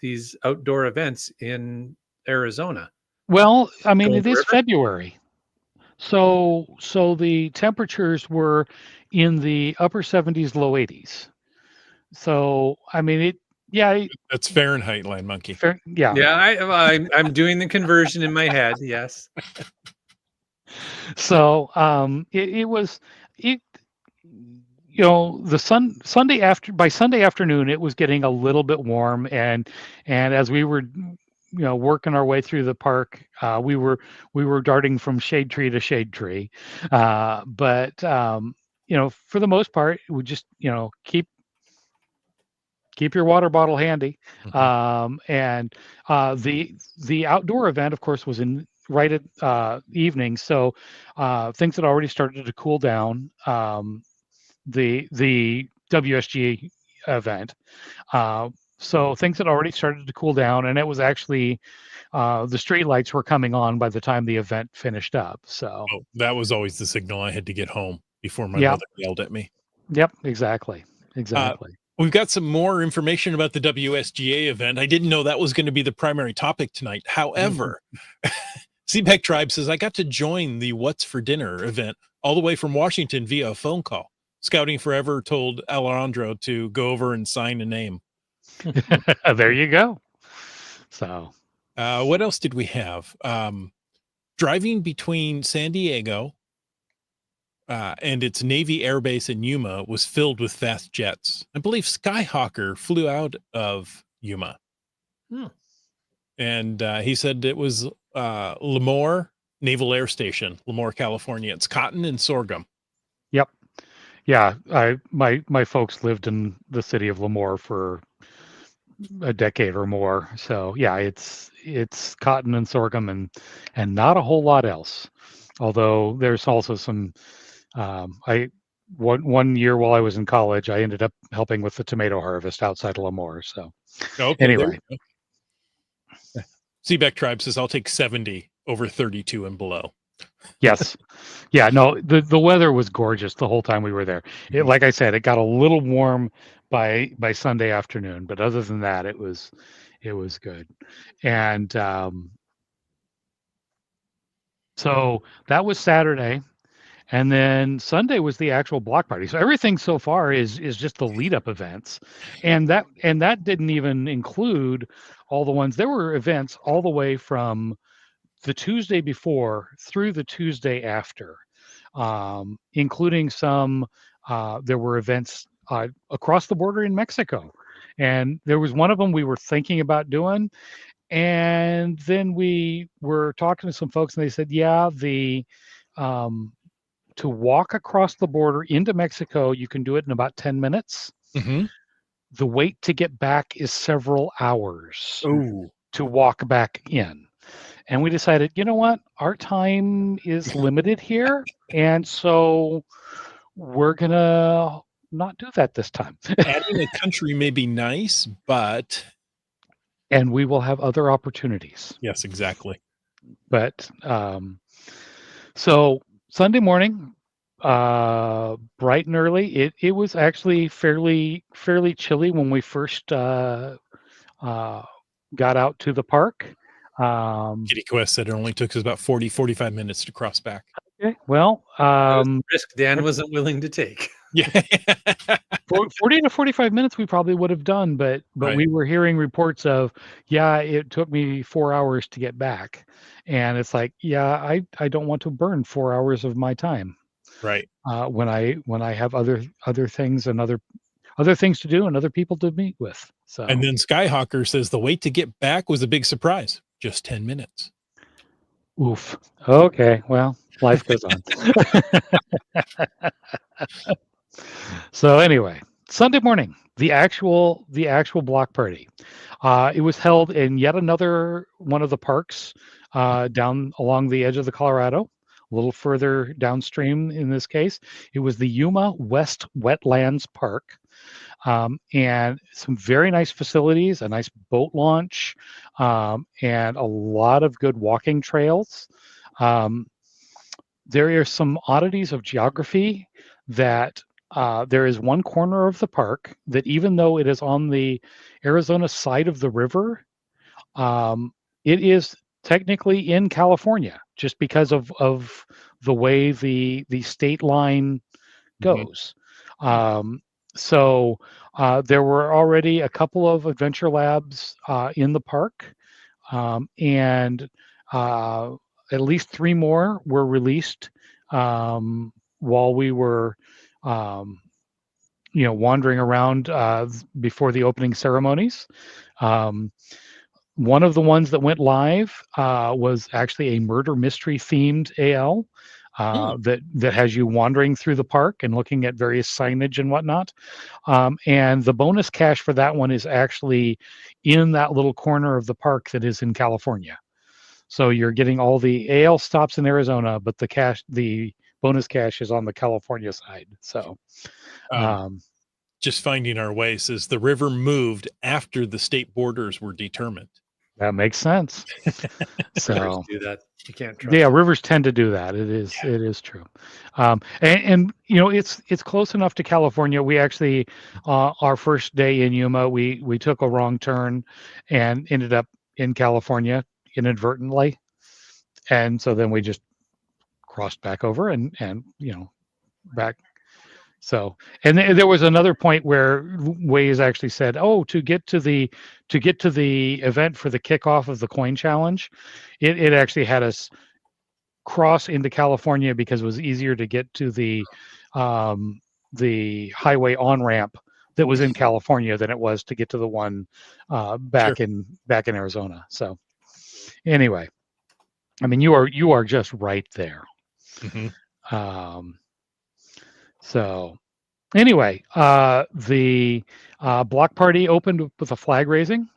these outdoor events in Arizona? Well, I mean, Going it is river? February. So the temperatures were in the upper 70s, low 80s. So I mean, That's Fahrenheit, Line Monkey. Yeah. Yeah, I'm doing the conversion in my head. Yes. So it was the by Sunday afternoon it was getting a little bit warm, and as we were working our way through the park, we were darting from shade tree to shade tree, but for the most part we just keep your water bottle handy. And the outdoor event, of course, was in right at evening, so things had already started to cool down. The WSGA event, so things had already started to cool down, and it was actually the street lights were coming on by the time the event finished up. So that was always the signal I had to get home before my mother yelled at me. Yep, exactly. We've got some more information about the WSGA event. I didn't know that was going to be the primary topic tonight. However, CPEC Tribe says, I got to join the What's for Dinner event all the way from Washington via a phone call. Scouting Forever told Alejandro to go over and sign a name. There you go. So what else did we have? Driving between San Diego and its Navy Air Base in Yuma was filled with fast jets. I believe Skyhawker flew out of Yuma. And he said it was Lemoore Naval Air Station, Lemoore, California. It's cotton and sorghum. Yep. Yeah, my folks lived in the city of Lemoore for a decade or more. So yeah, it's cotton and sorghum and not a whole lot else. Although there's also some one year while I was in college, I ended up helping with the tomato harvest outside of Lemoore. So anyway. Seabeck Tribe says, I'll take 70 over 32 and below. Yes. Yeah, no, the weather was gorgeous the whole time we were there. It, Mhm. like I said, it got a little warm by Sunday afternoon, but other than that, it was good. And so that was Saturday, and then Sunday was the actual block party. So everything so far is just the lead up events, and that didn't even include all the ones. There were events all the way from the Tuesday before through the Tuesday after, including some. There were events across the border in Mexico, and there was one of them we were thinking about doing, and then we were talking to some folks, and they said, "Yeah, the um, to walk across the border into Mexico, you can do it in about 10 minutes. Mhm. The wait to get back is several hours Oh, to walk back in." And we decided, you know what? Our time is limited here. And so we're going to not do that this time. adding a country may be nice, but And we will have other opportunities. yes, exactly. But so Sunday morning, bright and early, it was actually fairly chilly when we first got out to the park. Kitty Quest said it only took us about 40-45 minutes to cross back. Okay, well, That was the risk Dan wasn't willing to take. Yeah. 40 to 45 minutes we probably would have done, but Right. we were hearing reports of, yeah, it took me 4 hours to get back. And it's like, yeah, I don't want to burn 4 hours of my time Right. when I have other things and other things to do and other people to meet with. So And then Skyhawker says the wait to get back was a big surprise. Just 10 minutes. oof. Okay, well, life goes on. So anyway, Sunday morning, the actual block party. It was held in yet another one of the parks down along the edge of the Colorado, a little further downstream in this case. It was the Yuma West Wetlands Park. And some very nice facilities, a nice boat launch, and a lot of good walking trails. Um, there are some oddities of geography that there is one corner of the park that, even though it is on the Arizona side of the river, it is technically in California just because of the way the state line Mhm. goes. So there were already a couple of adventure labs in the park, and at least 3 more were released while we were, um, wandering around before the opening ceremonies. Um, One of the ones that went live was actually a murder mystery themed AL. Hmm. That has you wandering through the park and looking at various signage and whatnot. And the bonus cache for that one is actually in that little corner of the park that is in California. So you're getting all the AL stops in Arizona, but the bonus cache is on the California side. So Um, um, just finding our way says the river moved after the state borders were determined. that makes sense. Rivers So do that. You can't trust yeah, them. rivers tend to do that. It is true. And it's close enough to California. We actually our first day in Yuma, we took a wrong turn and ended up in California inadvertently, and so then we just crossed back over and back. So, and there was another point where Waze actually said, "Oh, to get to the event for the kickoff of the coin challenge, it actually had us cross into California because it was easier to get to the highway on ramp that was in California than it was to get to the one Sure. back in Arizona." So anyway, I mean, you are just right there. Mhm. Um, so anyway, the block party opened with a flag raising.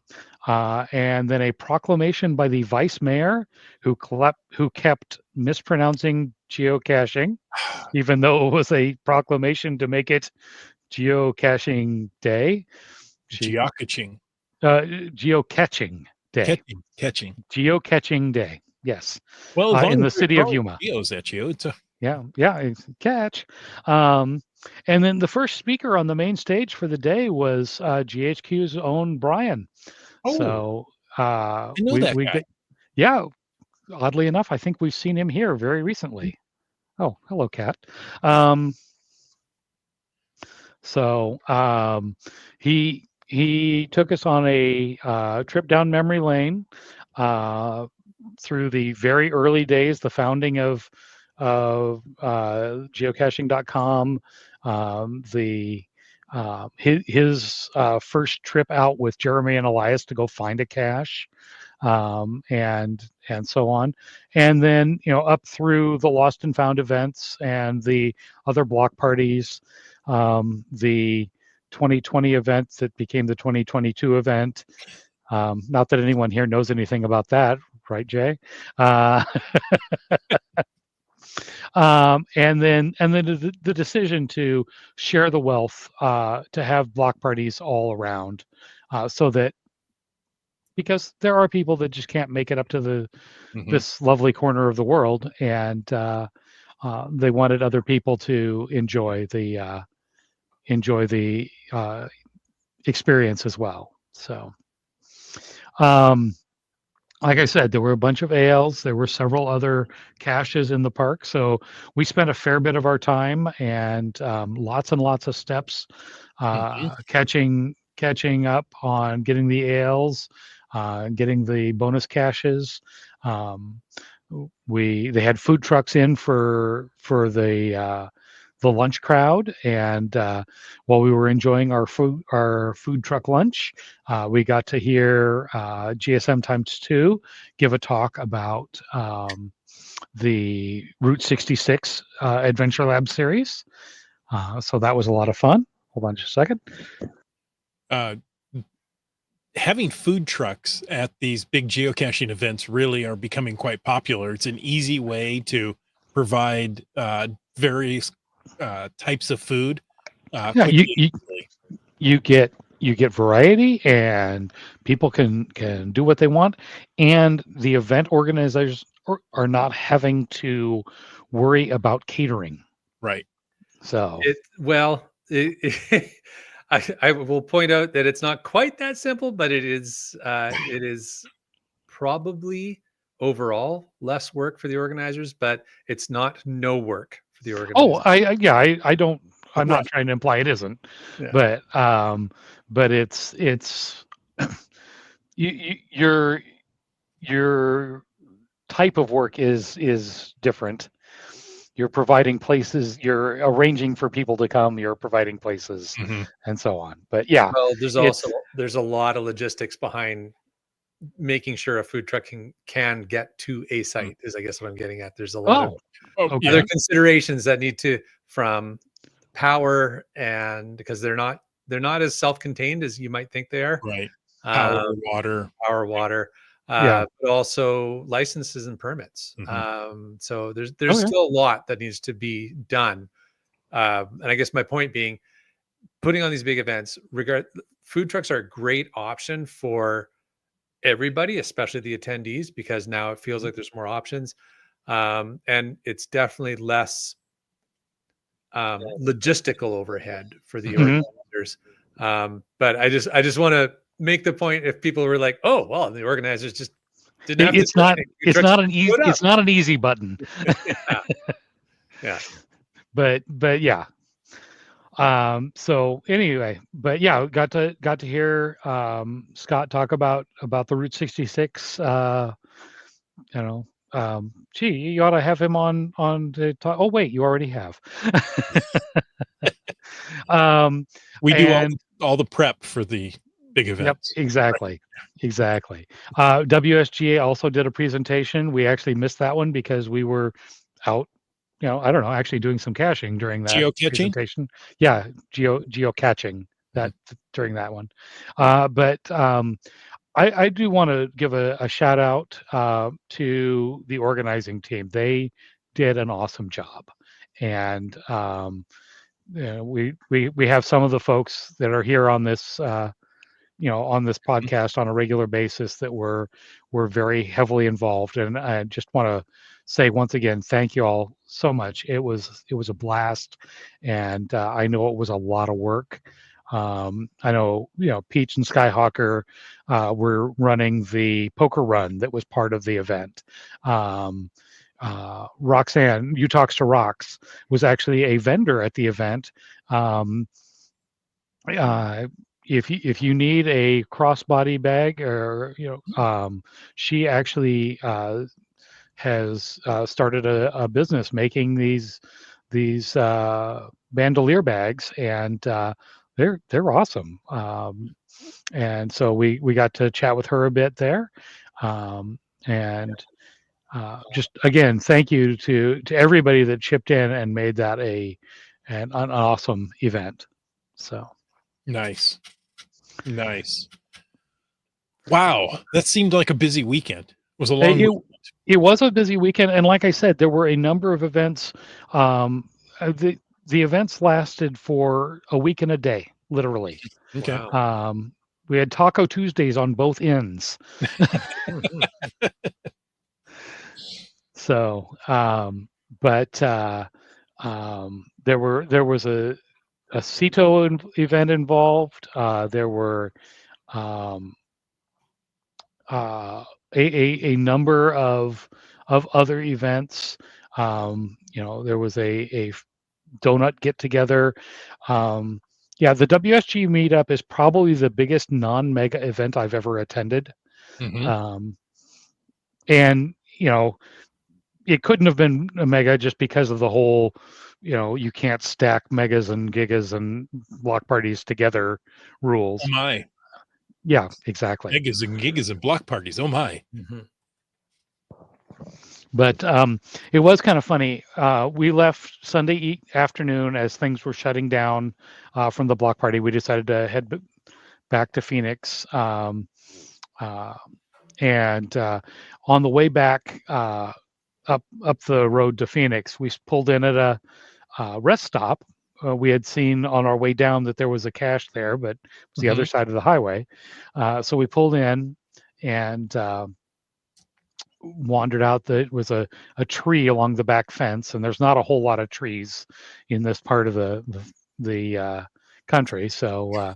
And then a proclamation by the vice mayor who kept mispronouncing geocaching, even though it was a proclamation to make it geocaching day. She Geocaching. geocaching day. Catching. Geocaching day. Yes, Well, as long in as the they're city of throwing Yuma. geos at you, it's a Yeah, it's a catch. Um, and then the first speaker on the main stage for the day was GHQ's own Brian. oh, So I know we that we guy. get yeah. Oddly enough, I think we've seen him here very recently. Oh, hello, Kat. Um, so he took us on a trip down memory lane through the very early days, the founding of geocaching.com, the his first trip out with Jeremy and Elias to go find a cache, and so on, and then up through the lost and found events and the other block parties, the 2020 event that became the 2022 event. Not that anyone here knows anything about that, right, Jay? Uh, and then the decision to share the wealth, to have block parties all around, so that because there are people that just can't make it up to Mhm. this lovely corner of the world, and they wanted other people to enjoy the experience as well. So, um, like I said, there were a bunch of ALs. There were several other caches in the park. So we spent a fair bit of our time and lots and lots of steps Mhm. catching up on getting the ALs, getting the bonus caches. Um, they had food trucks in for the lunch crowd, and while we were enjoying our food truck lunch, we got to hear GSM times two give a talk about the Route 66 Adventure Lab series. So that was a lot of fun. Hold on just a second. Uh, Having food trucks at these big geocaching events really are becoming quite popular. It's an easy way to provide various types of food Yeah, you, quickly you and easily. you get you get variety, and people can do what they want, and the event organizers are not having to worry about catering. Right. So It well, I will point out that it's not quite that simple, but it is probably overall less work for the organizers, but it's not no work for the oh, organizers. yeah, I don't, I'm Right. not trying to imply it isn't, Yeah. but it's your your type of work is different. You're providing places, you're arranging for people to come, you're providing places, Mhm. and so on. But yeah, Well, it's there's a lot of logistics behind making sure a food truck can get to a Mm. site, is I guess what I'm getting at. There's a lot of oh, Oh, other yeah. okay, considerations that need to from power, and because they're not as self-contained as you might think they are. Right. Power, Um, water. Power, water, yeah, but also licenses and permits. Mhm. So there's okay, still a lot that needs to be done. And I guess my point being, putting on these big events, food trucks are a great option for everybody, especially the attendees, because now it feels like there's more options, and it's definitely less logistical overhead for the hmm organizers. But I just want to make the point, if people were like, oh well, the organizers just didn't have to it's do not anything. Food it's trucks not just an easy showed up. it's not an easy button, Yeah, yeah. but yeah. So anyway, but yeah, got to hear Scott talk about the Route 66. You know, gee, you ought to have him on to talk. Oh wait, you already have. um, We do and all the prep for the big yep, events. Right. exactly. WSGA also did a presentation. We actually missed that one because we were out. I don't know, actually doing some caching during that Geocaching? presentation. Yeah, geocaching Mhm. that during that one. But I do want to give a shout out to the organizing team. They did an awesome job, and we have some of the folks that are here on this on this podcast on a regular basis that were very heavily involved. And I just want to say once again, thank you all so much. It was a blast, and I know it was a lot of work. I know, Peach and Skyhawker were running the poker run that was part of the event. Roxanne, You Talks to Rocks, was actually a vendor at the event. If you need a crossbody bag, or she actually has started a business making these bandolier bags, and they're awesome. And so we got to chat with her a bit there, and just again, thank you to everybody that chipped in and made that an awesome event. So Nice. Wow, that seemed like a busy weekend. It was a long weekend. It was a busy weekend, and like I said, there were a number of events. The events lasted for a week and a day, literally. Okay. Wow. We had Taco Tuesdays on both ends. So, but there was a CETO event involved. There were a number of other events. There was a donut get together. The WSG meetup is probably the biggest non-mega event I've ever attended. Mm-hmm. And it couldn't have been a mega just because of the whole, you can't stack megas and gigas and block parties together rules. Oh my. Yeah, exactly. Megas and gigas and block parties. Oh my. Mm-hmm. But it was kind of funny. We left Sunday afternoon as things were shutting down from the block party. We decided to head back to Phoenix. And on the way back up the road to Phoenix, we pulled in at a rest stop. We had seen on our way down that there was a cache there, but it was the other side of the highway. So we pulled in and wandered out. It was a tree along the back fence, and there's not a whole lot of trees in this part of the country. So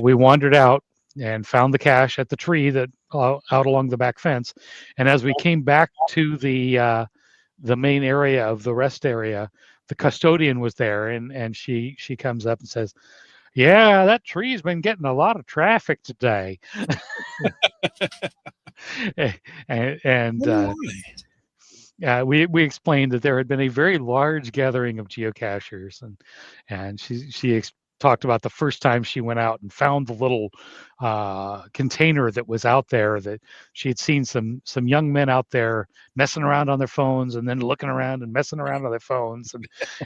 we wandered out and found the cache at the tree that out along the back fence. And as we came back to the main area of the rest area, the custodian was there, and she comes up and says, "Yeah, that tree's been getting a lot of traffic today." and we explained that there had been a very large gathering of geocachers, and she talked about the first time she went out and found the little container that was out there, that she had seen some young men out there messing around on their phones and then looking around and messing around on their phones,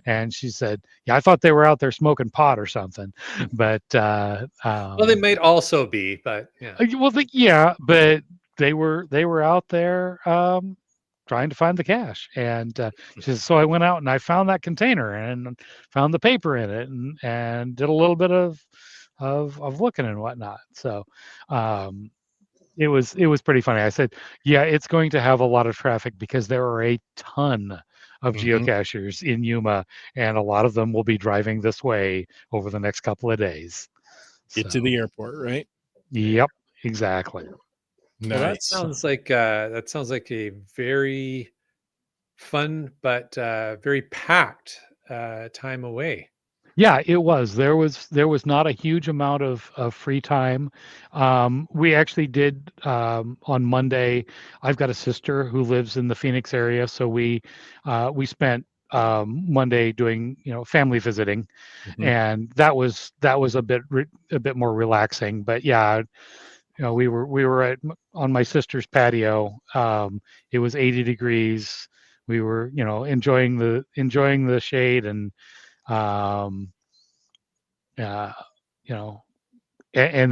and she said, "Yeah, I thought they were out there smoking pot or something," but well, they might also be, but yeah, but they were out there trying to find the cache. And she says, so I went out and I found that container and found the paper in it, and did a little bit of looking and whatnot. So it was pretty funny. I said, yeah, it's going to have a lot of traffic because there are a ton of geocachers in Yuma, and a lot of them will be driving this way over the next couple of days. Get to the airport, right? Yep, exactly. Nice. Well, that sounds like a very fun but very packed time away. Yeah, it was. There was not a huge amount of free time. We actually did on Monday. I've got a sister who lives in the Phoenix area, so we spent Monday doing family visiting, and that was a bit more relaxing. But yeah, we were on my sister's patio. It was 80 degrees. We were enjoying the shade, and and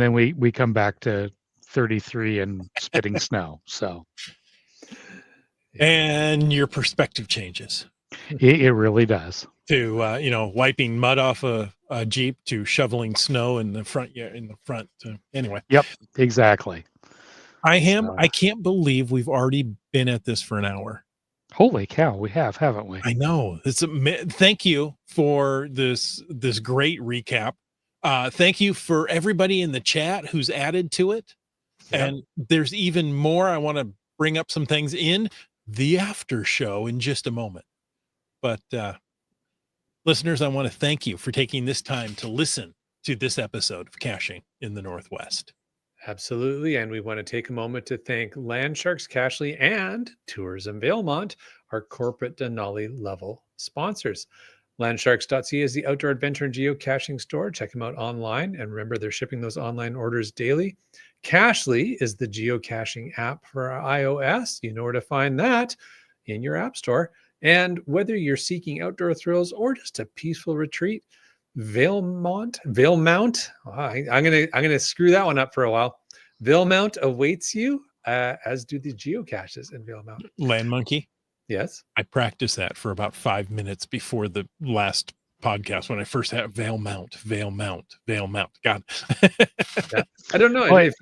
then we come back to 33 and spitting snow. So, and your perspective changes. It really does. To wiping mud off a Jeep to shoveling snow in the front. Yeah, in the front. Anyway. Yep, exactly. I can't believe we've already been at this for an hour. Holy cow, we have, haven't we? I know. Thank you for this great recap. Thank you for everybody in the chat who's added to it. Yep. And there's even more. I want to bring up some things in the after show in just a moment. But listeners, I want to thank you for taking this time to listen to this episode of Caching in the Northwest. Absolutely. And we want to take a moment to thank Land Sharks Cashley and Tourism Valemont, our corporate Denali level sponsors. Landsharks.ca is the outdoor adventure and geocaching store. Check them out online. And remember, they're shipping those online orders daily. Cachly is the geocaching app for iOS. You know where to find that in your app store. And whether you're seeking outdoor thrills or just a peaceful retreat, Valemount. I'm gonna screw that one up for a while. Valemount awaits you, as do the geocaches in Valemount. Land Monkey. Yes, I practiced that for about 5 minutes before the last podcast when I first had Valemount. God. yeah. I don't know. It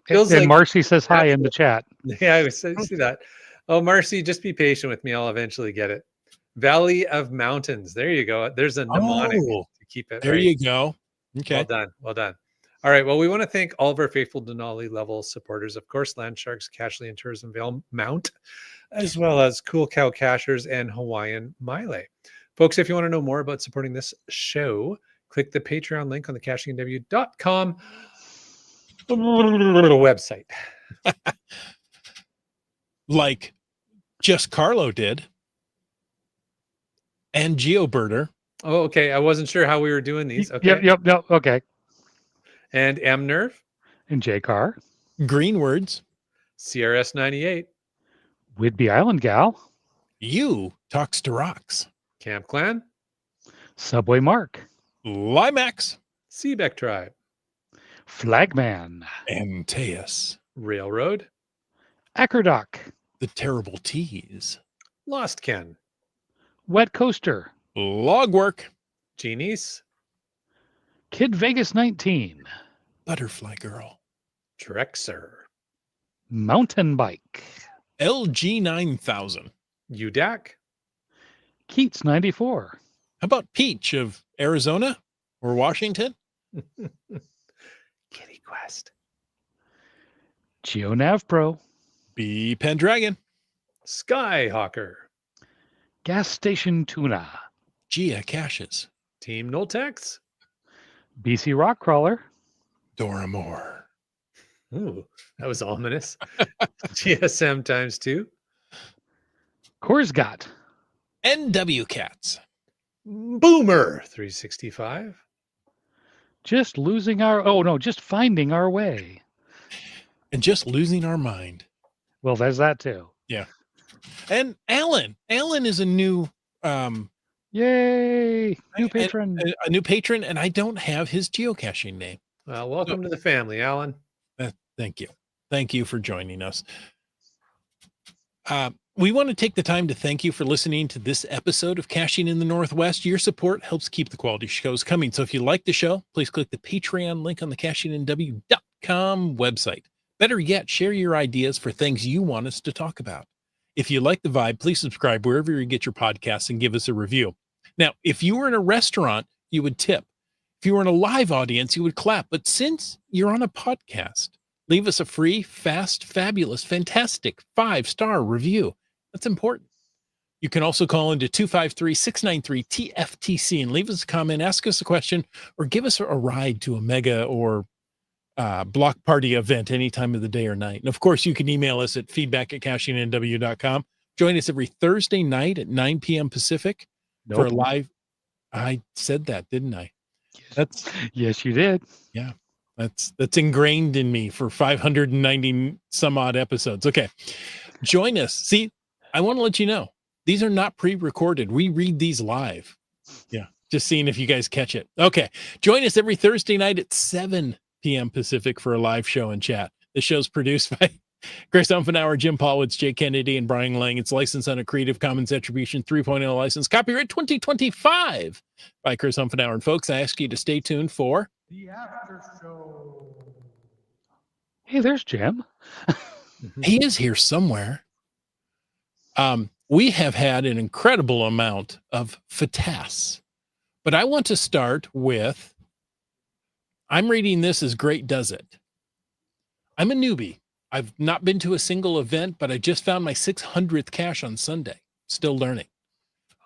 feels like Marcy says hi in the chat. Yeah, I see that. Oh, Marcy, just be patient with me. I'll eventually get it. Valley of Mountains. There you go. There's a mnemonic to keep it. There right. you go. Okay. Well done. All right. Well, we want to thank all of our faithful Denali level supporters, of course, Land Sharks, Cashley and Tourism Valemount, as well as Cool Cow Cachers and Hawaiian Mile. Folks, if you want to know more about supporting this show, click the Patreon link on the cachingw.com website. Like just Carlo did. And GeoBirder. Oh, okay. I wasn't sure how we were doing these. Okay. Yep. Okay. And M Nerve. And J Car. Green Words. CRS 98. Whidbey Island Gal. You Talks to Rocks. Camp Clan. Subway Mark. Limax. Seebeck Tribe. Flagman. And Teus. Railroad. Ackerdock. The Terrible Teas. Lost Ken. Wet Coaster. Logwork. Genies. Kid Vegas 19. Butterfly Girl. Drexer. Mountain Bike. LG 9000. UDAC. Keats 94. How about Peach of Arizona or Washington? Kitty Quest. GeoNav Pro. B Pendragon. Skyhawker. Gas Station Tuna. Geocaches. Team Noltex. BC Rock Crawler. Dora Moore. Ooh, that was ominous. GSM times 2. Korsgat. NW Cats. Boomer 365. Just finding our way. And just losing our mind. Well, there's that too. Yeah. And Alan is a new yay, new patron. A new patron, and I don't have his geocaching name. Well, welcome to the family, Alan. Thank you for joining us. We want to take the time to thank you for listening to this episode of Caching in the Northwest. Your support helps keep the quality shows coming. So if you like the show, please click the Patreon link on the cachingw.com website. Better yet, share your ideas for things you want us to talk about. If you like the vibe, please subscribe wherever you get your podcasts and give us a review. Now, if you were in a restaurant, you would tip. If you were in a live audience, you would clap. But since you're on a podcast, leave us a free, fast, fabulous, fantastic 5-star review. That's important. You can also call into 253-693-TFTC and leave us a comment, ask us a question, or give us a ride to a mega or block party event any time of the day or night. And of course, you can email us at feedback@cachingNW.com. Join us every Thursday night at 9 p.m. Pacific for a live. I said that, didn't I? Yes, you did. Yeah. That's ingrained in me for 590 some odd episodes. Okay. Join us. See, I want to let you know, these are not pre-recorded. We read these live. Yeah. Just seeing if you guys catch it. Okay. Join us every Thursday night at 7 p.m. Pacific for a live show and chat. The show's produced by Chris Umfenauer, Jim Paulwitz, Jay Kennedy, and Brian Lang. It's licensed under Creative Commons Attribution 3.0 license. Copyright 2025 by Chris Umfenauer. And folks, I ask you to stay tuned for The after show. Hey, there's Jim. He is here somewhere. We have had an incredible amount of FATAS, but I want to start with, I'm reading this as Great Does It. I'm a newbie. I've not been to a single event, but I just found my 600th cache on Sunday. Still learning.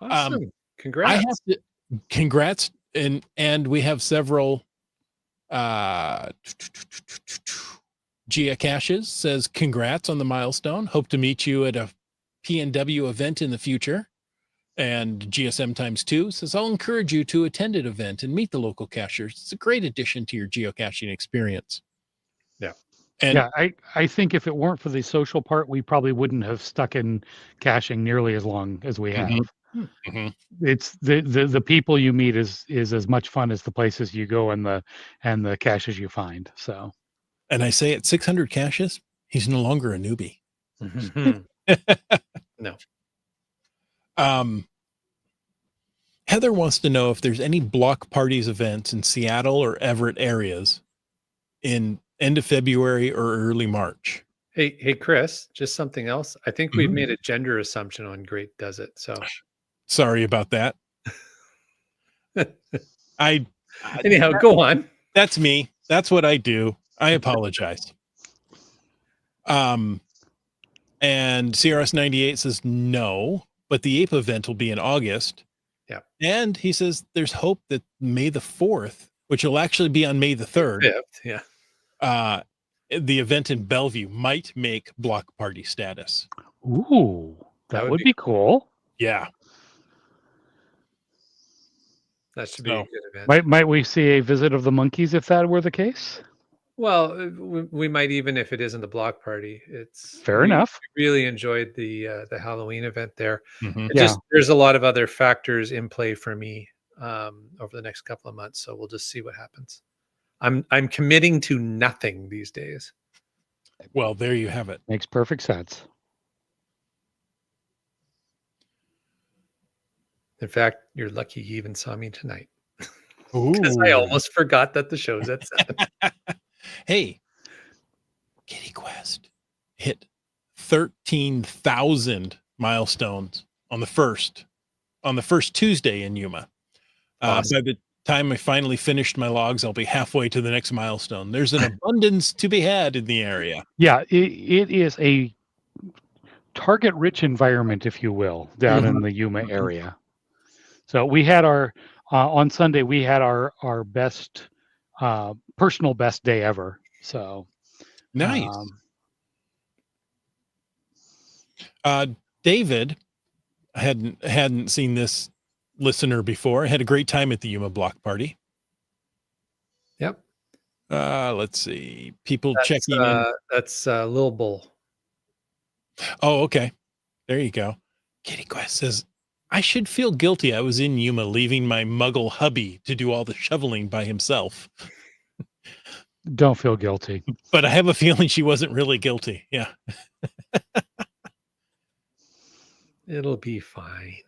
Awesome. Congrats. I have to, congrats. And we have several geocaches says congrats on the milestone. Hope to meet you at a PNW event in the future. And GSM times 2 says I'll encourage you to attend an event and meet the local cachers. It's a great addition to your geocaching experience. Yeah. And yeah, I think if it weren't for the social part, we probably wouldn't have stuck in caching nearly as long as we have. Mhm. It's the people you meet is as much fun as the places you go and the caches you find. So, And I say at 600 caches, he's no longer a newbie. No. Heather wants to know if there's any block parties events in Seattle or Everett areas in end of February or early March. Hey, Chris, just something else. I think we've made a gender assumption on Great Does It. So Sorry about that. anyhow, go on. That's me. That's what I do. I apologize. And CRS 98 says no, but the Ape event will be in August. Yeah. And he says there's hope that May the 4th, which will actually be on May the 3rd. 5th, yeah. The event in Bellevue might make block party status. ooh, that would be cool. Yeah. That should be a good event. Might we see a visit of the monkeys if that were the case? Well, we might, even if it isn't a block party. It's Fair enough. We really enjoyed the Halloween event there. Mhm. It just, there's a lot of other factors in play for me over the next couple of months, so we'll just see what happens. I'm committing to nothing these days. Well, there you have it. Makes perfect sense. In fact, you're lucky you even saw me tonight, Ooh. because I almost forgot that the show's at 7. Hey, Kitty Quest hit 13,000 milestones on the first Tuesday in Yuma. Awesome. By the time I finally finished my logs, I'll be halfway to the next milestone. There's an abundance to be had in the area. Yeah, it is a target-rich environment, if you will, down in the Yuma area. So we had our on Sunday we had our best personal best day ever. So Nice. David, I hadn't seen this listener before. I had a great time at the Yuma block party. Yep. Let's see. People That's, checking in. That's Lil Bull. Oh, okay. There you go. Kitty Quest says, I should feel guilty. I was in Yuma leaving my muggle hubby to do all the shoveling by himself. don't feel guilty. But I have a feeling she wasn't really guilty. Yeah. It'll be fine.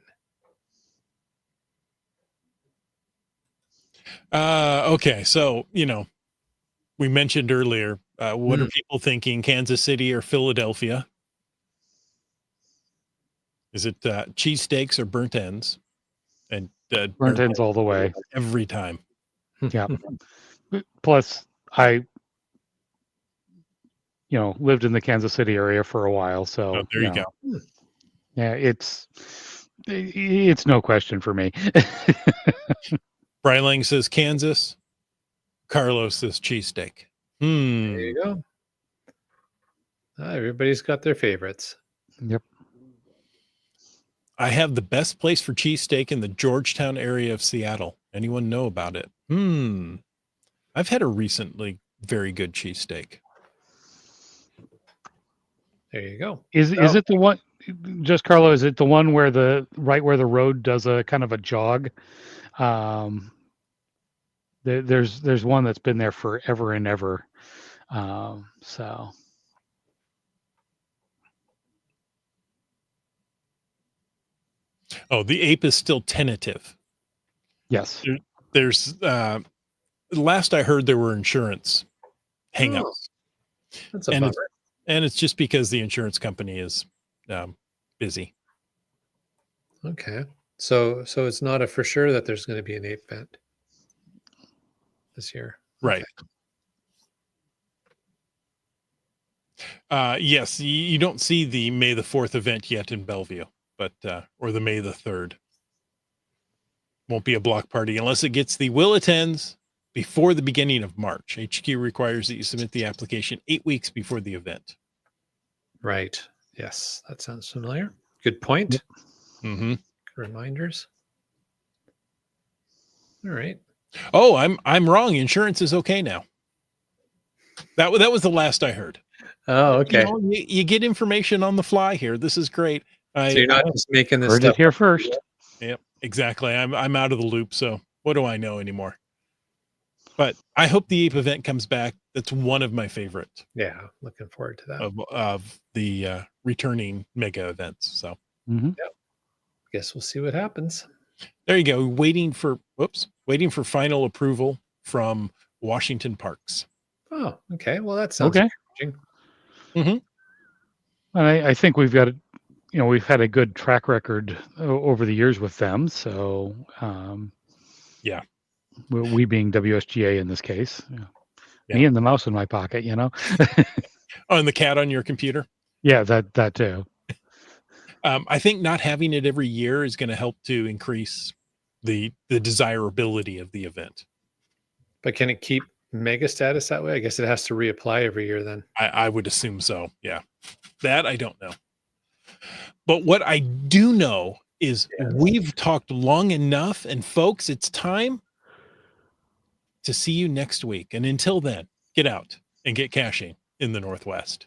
Okay. So, we mentioned earlier, what are people thinking? Kansas City or Philadelphia? Is it cheesesteaks or burnt ends? And Burnt ends all the way. every time. Yeah. Plus, I lived in the Kansas City area for a while, so There you go. Yeah, it's no question for me. Brian Lang says Kansas. Carlos says cheesesteak. There you go. Everybody's got their favorites. Yep. I have the best place for cheesesteak in the Georgetown area of Seattle. Anyone know about it? I've had a recently very good cheesesteak. There you go. Is it the one? Just Carlo, is it the one where the road does a kind of a jog? There's one that's been there forever and ever. So Oh, the ape is still tentative. Yes. There's last I heard there were insurance hangups. That's a And bummer. And it's just because the insurance company is busy. Okay. So it's not a for sure that there's going to be an ape event this year. Right. Yes, you don't see the May the 4th event yet in Bellevue, but or the May the 3rd. Won't be a block party unless it gets the will attends before the beginning of March. HQ requires that you submit the application 8 weeks before the event. Right. Yes, that sounds familiar. Good point. Mm-hmm. Reminders. All right. Oh, I'm wrong. Insurance is okay now. That was the last I heard. Oh, okay. You get information on the fly here. This is great. So you're not just making this Heard stuff it here up. first. Yep, exactly. I'm out of the loop. So what do I know anymore? But I hope the ape event comes back. That's one of my favorites Yeah, looking forward to that. of the returning mega events. So Guess we'll see what happens. there you go. Waiting for final approval from Washington Parks. Oh, okay. Well, that sounds Okay. encouraging. And I think we've got, we've had a good track record over the years with them. So, Yeah. we being WSGA in this case, Yeah. me and the mouse in my pocket, Oh, and the cat on your computer. Yeah, that too. I think not having it every year is going to help to increase the desirability of the event. But can it keep mega status that way? I guess it has to reapply every year then. I would assume so. Yeah. That I don't know. But what I do know is we've talked long enough, and folks, it's time to see you next week. And until then, get out and get caching in the Northwest.